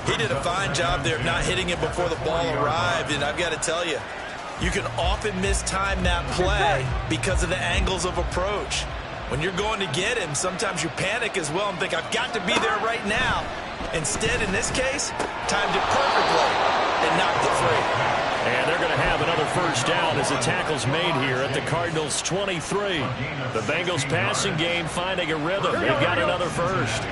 He did a fine job there of not hitting it before the ball arrived, and I've got to tell you, you can often mistime that play because of the angles of approach. When you're going to get him, sometimes you panic as well and think, I've got to be there right now. Instead, in this case, timed it perfectly and knocked it free. And they're going to have another first down as the tackle's made here at the Cardinals' 23. The Bengals passing game finding a rhythm. They've got another first.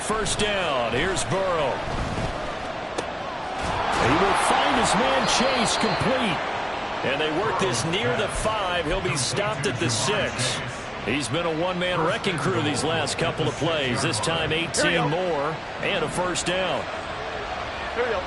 First down. Here's Burrow. He will find his man Chase complete. And they work this near the 5. He'll be stopped at the 6. He's been a one-man wrecking crew these last couple of plays. This time 18 more and a first down. Here we go.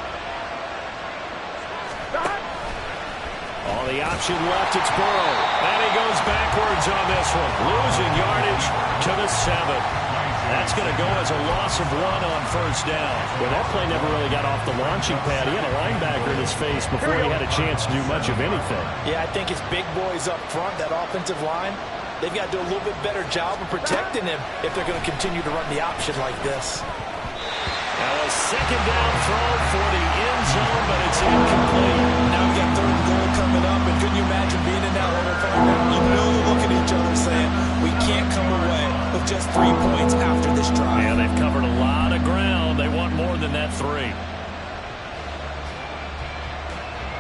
On the option left, it's Burrow. And he goes backwards on this one. Losing yardage to the 7. That's going to go as a loss of 1 on first down. Well, that play never really got off the launching pad. He had a linebacker in his face before he had a chance to do much of anything. Yeah, I think his big boys up front, that offensive line, they've got to do a little bit better job of protecting him if they're going to continue to run the option like this. Now a 2nd down throw for the end zone, but it's incomplete. Now we've got 3rd and goal coming up, and couldn't you imagine being in that huddle partner? You know they're looking at each other saying, we can't come away with just 3 points after this drive. Yeah, they've covered a lot of ground. They want more than that 3.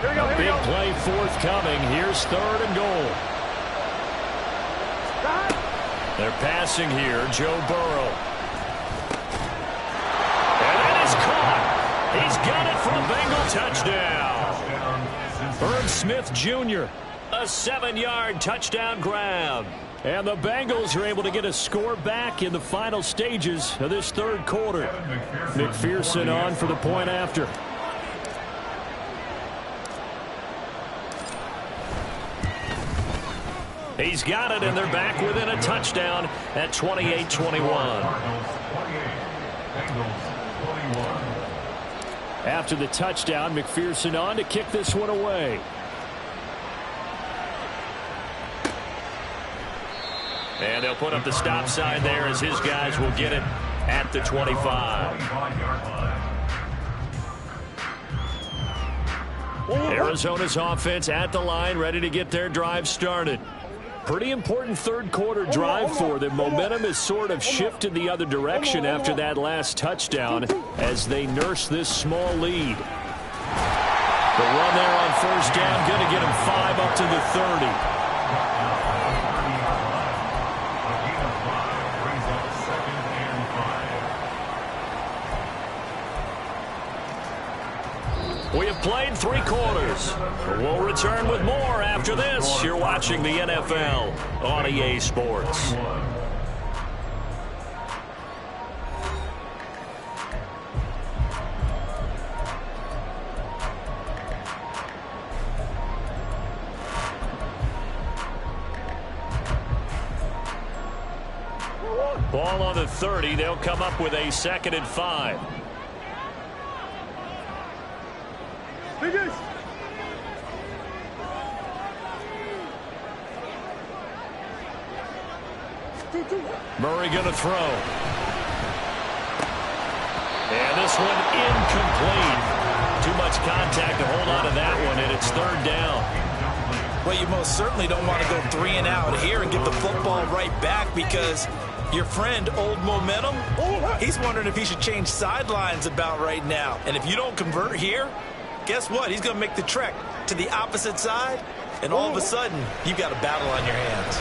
Here we go. Big play forthcoming. Here's 3rd and goal. They're passing here. Joe Burrow. And that is caught. He's got it for a Bengal touchdown. Herb Smith Jr., a 7-yard touchdown grab. And the Bengals are able to get a score back in the final stages of this 3rd quarter. McPherson on for the point after. He's got it, and they're back within a touchdown at 28-21. After the touchdown, McPherson on to kick this one away. And they'll put up the stop sign there as his guys will get it at the 25. Arizona's offense at the line, ready to get their drive started. Pretty important 3rd quarter drive for them. Momentum has sort of shifted the other direction after that last touchdown as they nurse this small lead. The run there on first down, going to get them 5 up to the 30. We have played 3 quarters. We'll return with more after this. You're watching the NFL on EA Sports. Ball on the 30. They'll come up with a 2nd and 5. Murray going to throw. And this one incomplete. Too much contact contact to hold on to that one, and it's third down. Well, you most certainly don't want to go 3 and out here and give the football right back, because your friend, Old Momentum, he's wondering if he should change sidelines about right now. And if you don't convert here, guess what? He's going to make the trek to the opposite side, and all of a sudden, you've got a battle on your hands.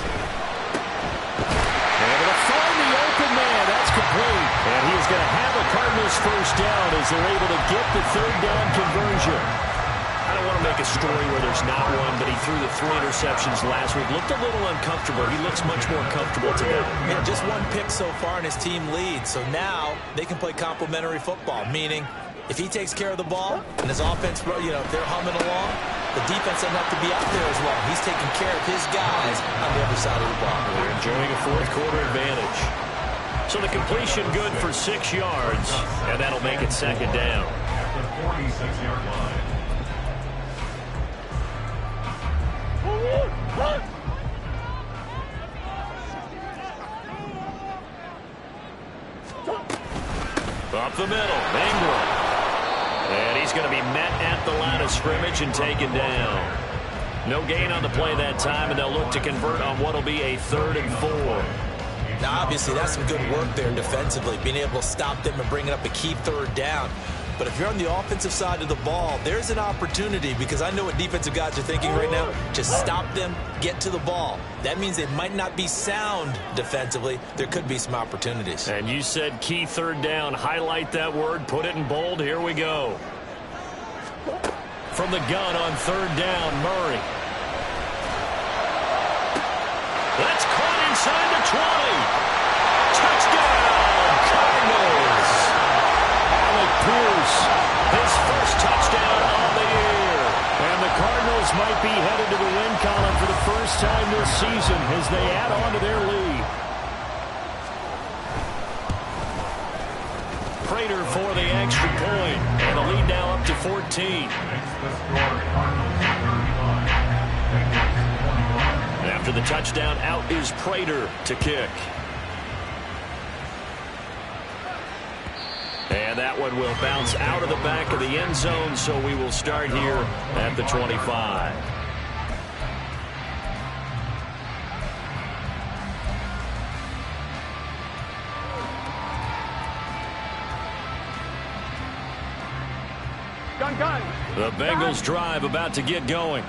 Able to find the open man. That's complete. And he is going to have a Cardinals first down as they're able to get the third down conversion. I don't want to make a story where there's not one, but he threw the 3 interceptions last week. Looked a little uncomfortable. He looks much more comfortable today. Yeah, just 1 pick so far, and his team leads. So now they can play complementary football, meaning if he takes care of the ball and his offense, if they're humming along, the defense doesn't have to be out there as well. He's taking care of his guys on the other side of the ball. They're enjoying a fourth quarter advantage. So the completion good for 6 yards, and that'll make it second down. At the 46-yard line. Up the middle, Ingram. And he's going to be met at the line of scrimmage and taken down. No gain on the play that time, and they'll look to convert on what will be a 3rd and 4. Now, obviously, that's some good work there defensively, being able to stop them and bringing up a key 3rd down. But if you're on the offensive side of the ball, there's an opportunity, because I know what defensive guys are thinking right now. Just stop them, get to the ball. That means they might not be sound defensively. There could be some opportunities. And you said key 3rd down. Highlight that word. Put it in bold. Here we go. From the gun on 3rd down, Murray. That's caught inside the 20. Touchdown, Cardinals. Alec Pierce, his first touchdown of the year. And the Cardinals might be headed to the win column for the first time this season as they add on to their lead. Prater for the extra point, and the lead now up to 14. Makes the score Cardinals 39. After the touchdown, out is Prater to kick. And that one will bounce out of the back of the end zone, so we will start here at the 25. Gun. The Bengals drive about to get going.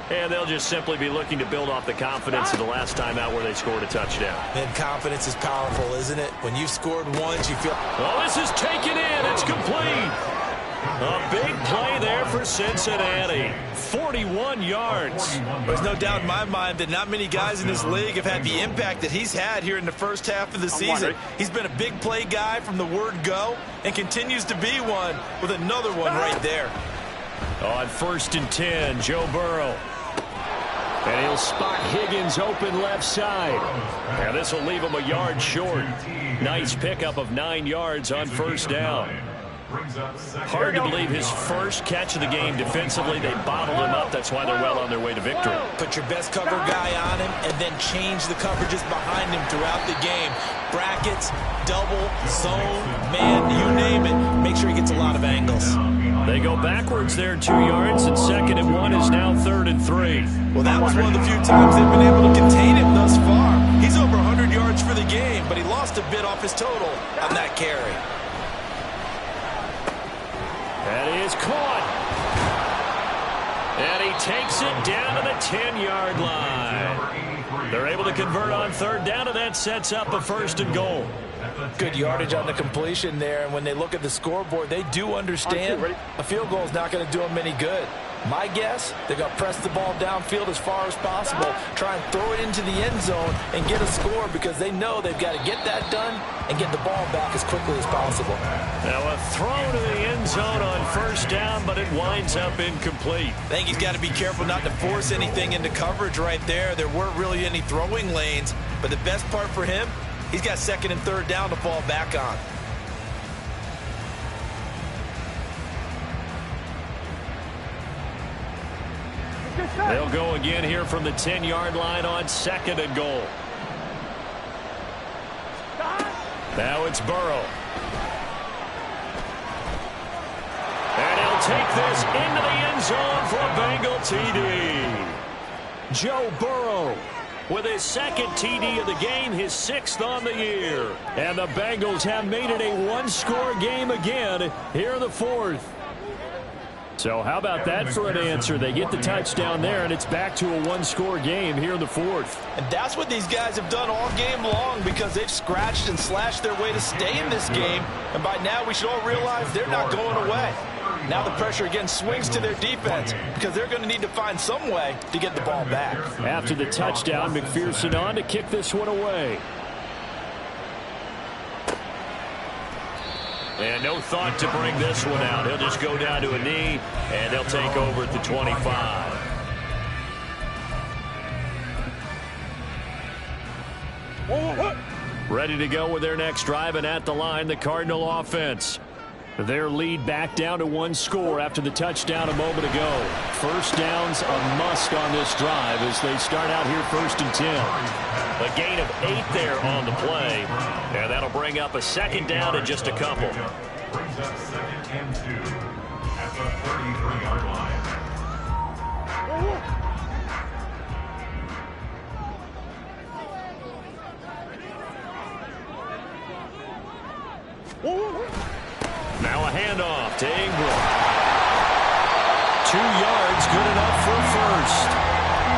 And they'll just simply be looking to build off the confidence of the last time out where they scored a touchdown. And confidence is powerful, isn't it? When you've scored once, you feel... Oh, this is taken in. It's complete. A big play there for Cincinnati. 41 yards. There's no doubt in my mind that not many guys in this league have had the impact that he's had here in the first half of the season. He's been a big play guy from the word go and continues to be one with another one right there. On 1st and 10, Joe Burrow. And he'll spot Higgins open left side. And this will leave him a yard short. Nice pickup of 9 yards on 1st down. Hard to believe his first catch of the game defensively. They bottled him up. That's why they're well on their way to victory. Put your best cover guy on him and then change the coverages behind him throughout the game. Brackets, double, zone, man, you name it. Make sure he gets a lot of angles. They go backwards there 2 yards, and 2nd and 1 is now 3rd and 3. Well, that was one of the few times they've been able to contain him thus far. He's over 100 yards for the game, but he lost a bit off his total on that carry. That is caught. And he takes it down to the 10-yard line. They're able to convert on 3rd down, and that sets up a 1st and goal. Good yardage on the completion there, and when they look at the scoreboard, they do understand a field goal is not going to do them any good. My guess, they're going to press the ball downfield as far as possible, try and throw it into the end zone and get a score, because they know they've got to get that done and get the ball back as quickly as possible. Now a throw to the end zone on 1st down, but it winds up incomplete. I think he's got to be careful not to force anything into coverage right there. There weren't really any throwing lanes, but the best part for him, he's got 2nd and 3rd down to fall back on. They'll go again here from the 10-yard line on 2nd and goal. Now it's Burrow. And he'll take this into the end zone for a Bengal TD. Joe Burrow with his second TD of the game, his 6th on the year. And the Bengals have made it a one-score game again here in the 4th. So how about that for an answer? They get the touchdown there, and it's back to a one-score game here in the 4th. And that's what these guys have done all game long, because they've scratched and slashed their way to stay in this game. And by now we should all realize they're not going away. Now the pressure again swings to their defense, because they're going to need to find some way to get the ball back. After the touchdown, McPherson on to kick this one away. And no thought to bring this one out. He'll just go down to a knee, and they'll take over at the 25. Ready to go with their next drive, and at the line, the Cardinal offense. Their lead back down to one score after the touchdown a moment ago. First down's a must on this drive as they start out here 1st and 10. A gain of 8 there on the play, and that'll bring up a second down in just a couple. Brings up 2nd and 2 at the 33-yard line. Now a handoff to Ingram. 2 yards, good enough for first.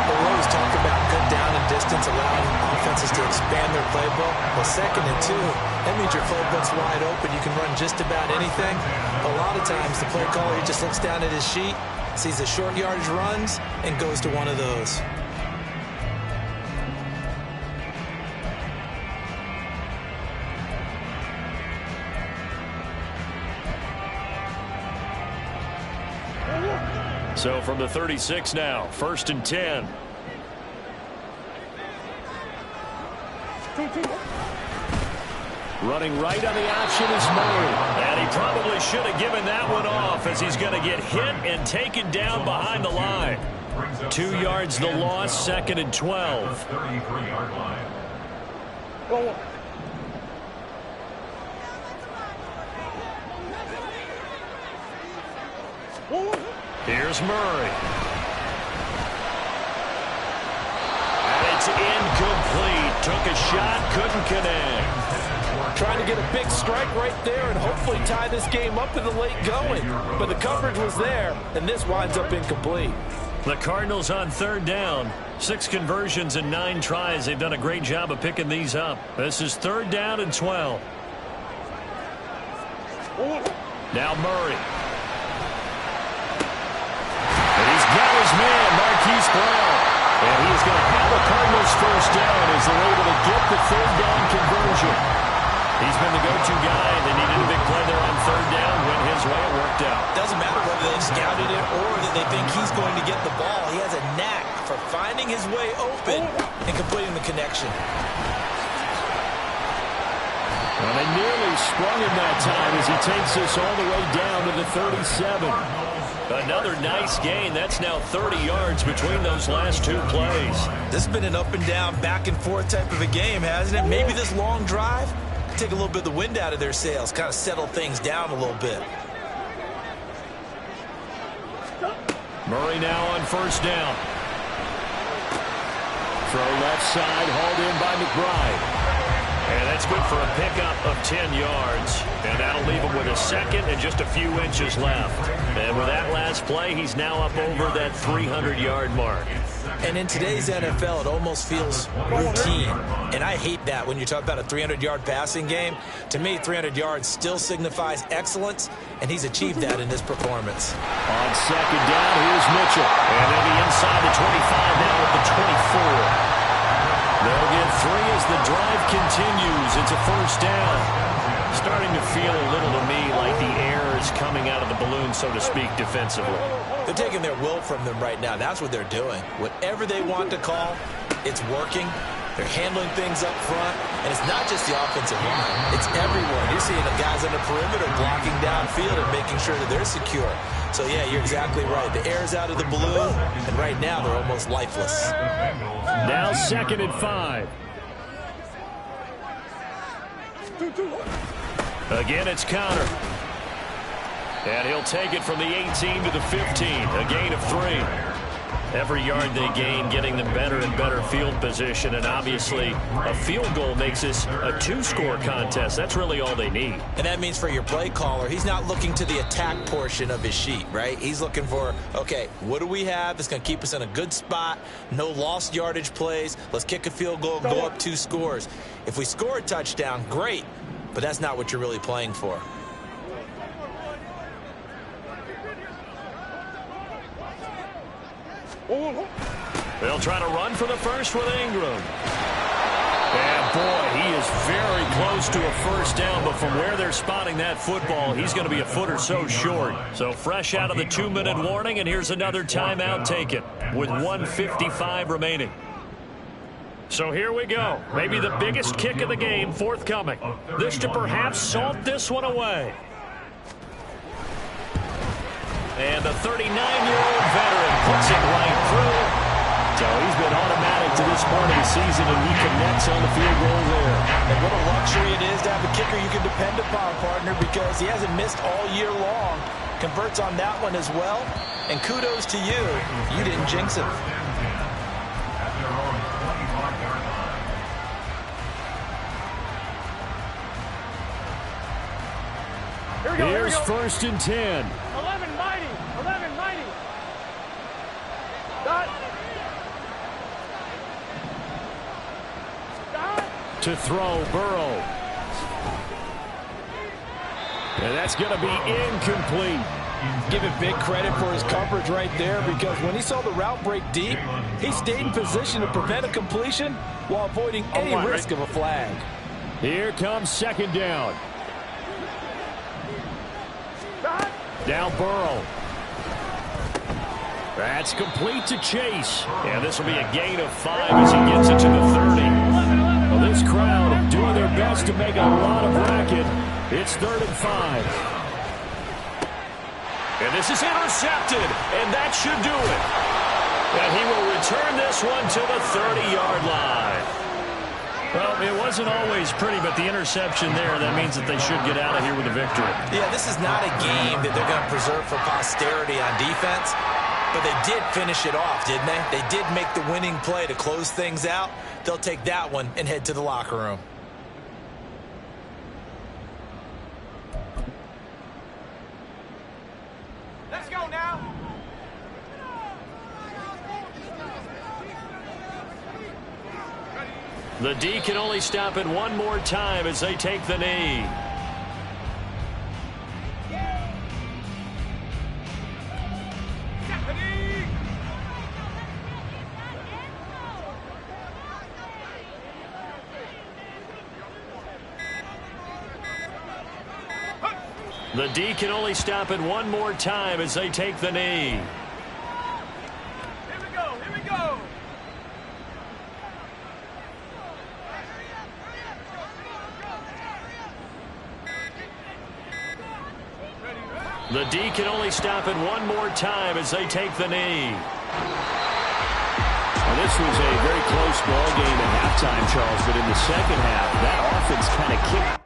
We always talk about good down and distance, allowing offenses to expand their playbook. Well, 2nd and 2, that means your playbook's wide open. You can run just about anything. A lot of times, the play caller, he just looks down at his sheet, sees the short yardage runs, and goes to one of those. So from the 36 now, 1st and 10. Running right on the option is Murray. And he probably should have given that one off, as he's going to get hit and taken down behind the line. 2 yards the loss, 2nd and 12. 33-yard line. Here's Murray. And it's incomplete. Took a shot, couldn't connect. Trying to get a big strike right there and hopefully tie this game up in the late going. But the coverage was there, and this winds up incomplete. The Cardinals on 3rd down. 6 conversions and 9 tries. They've done a great job of picking these up. This is 3rd down and 12. Now Murray. Got his man, Marquise Brown. And he is going to have a Cardinals first down as they're able to get the 3rd down conversion. He's been the go-to guy. They needed a big play there on 3rd down. Went his way, it worked out. Doesn't matter whether they've scouted it or that they think he's going to get the ball. He has a knack for finding his way open and completing the connection. Well, they nearly sprung him that time as he takes this all the way down to the 37. Another nice gain. That's now 30 yards between those last 2 plays. This has been an up and down, back and forth type of a game, hasn't it? Maybe this long drive take a little bit of the wind out of their sails, kind of settle things down a little bit. Murray now on 1st down. Throw left side, hauled in by McBride. And that's good for a pickup of 10 yards. And that'll leave him with a 2nd and just a few inches left. And with that last play, he's now up over that 300-yard mark. And in today's NFL, it almost feels routine. And I hate that when you talk about a 300-yard passing game. To me, 300 yards still signifies excellence, and he's achieved that in this performance. On 2nd down, here's Mitchell. And they'll be inside the 25 now at the 24. They'll get 3 as the drive continues. It's a first down. Starting to feel a little to me like the air is coming out of the balloon, so to speak, defensively. They're taking their will from them right now. That's what they're doing. Whatever they want to call, it's working. They're handling things up front. And it's not just the offensive line. It's everyone. You're seeing the guys on the perimeter blocking downfield and making sure that they're secure. So, yeah, you're exactly right. The air's out of the balloon, and right now they're almost lifeless. Now 2nd and 5. Again, it's Connor. And he'll take it from the 18 to the 15, a gain of 3. Every yard they gain, getting them better and better field position. And obviously, a field goal makes this a 2-score contest. That's really all they need. And that means for your play caller, he's not looking to the attack portion of his sheet, right? He's looking for, okay, what do we have that's going to keep us in a good spot? No lost yardage plays. Let's kick a field goal, go up 2 scores. If we score a touchdown, great. But that's not what you're really playing for. They'll try to run for the first with Ingram. And boy, he is very close to a first down, but from where they're spotting that football, he's going to be a foot or so short. So fresh out of the 2-minute warning, and here's another timeout taken with 1:55 remaining. So here we go. Maybe the biggest kick of the game forthcoming. This to perhaps salt this one away. And the 39-year-old veteran puts it right through. So he's been automatic to this part of the season, and he connects on the field goal there. And what a luxury it is to have a kicker you can depend upon, partner, because he hasn't missed all year long. Converts on that one as well. And kudos to you. You didn't jinx him. Here's 1st and 10. 11 mighty. 11 mighty. Dot. To throw, Burrow. And that's going to be incomplete. Give him big credit for his coverage right there, because when he saw the route break deep, he stayed in position to prevent a completion while avoiding any risk of a flag. Here comes 2nd down. Now Burrow. That's complete to Chase. And this will be a gain of 5 as he gets it to the 30. Well, this crowd doing their best to make a lot of racket. It's 3rd and 5. And this is intercepted, and that should do it. And he will return this one to the 30-yard line. Well, it wasn't always pretty, but the interception there, that means that they should get out of here with a victory. Yeah, this is not a game that they're going to preserve for posterity on defense, but they did finish it off, didn't they? They did make the winning play to close things out. They'll take that one and head to the locker room. Let's go now. The D can only stop it one more time as they take the knee. The D can only stop it one more time as they take the knee. Here we go. Here we go. The D can only stop it one more time as they take the knee. Well, this was a very close ball game at halftime, Charles, but in the second half, that offense kind of kicked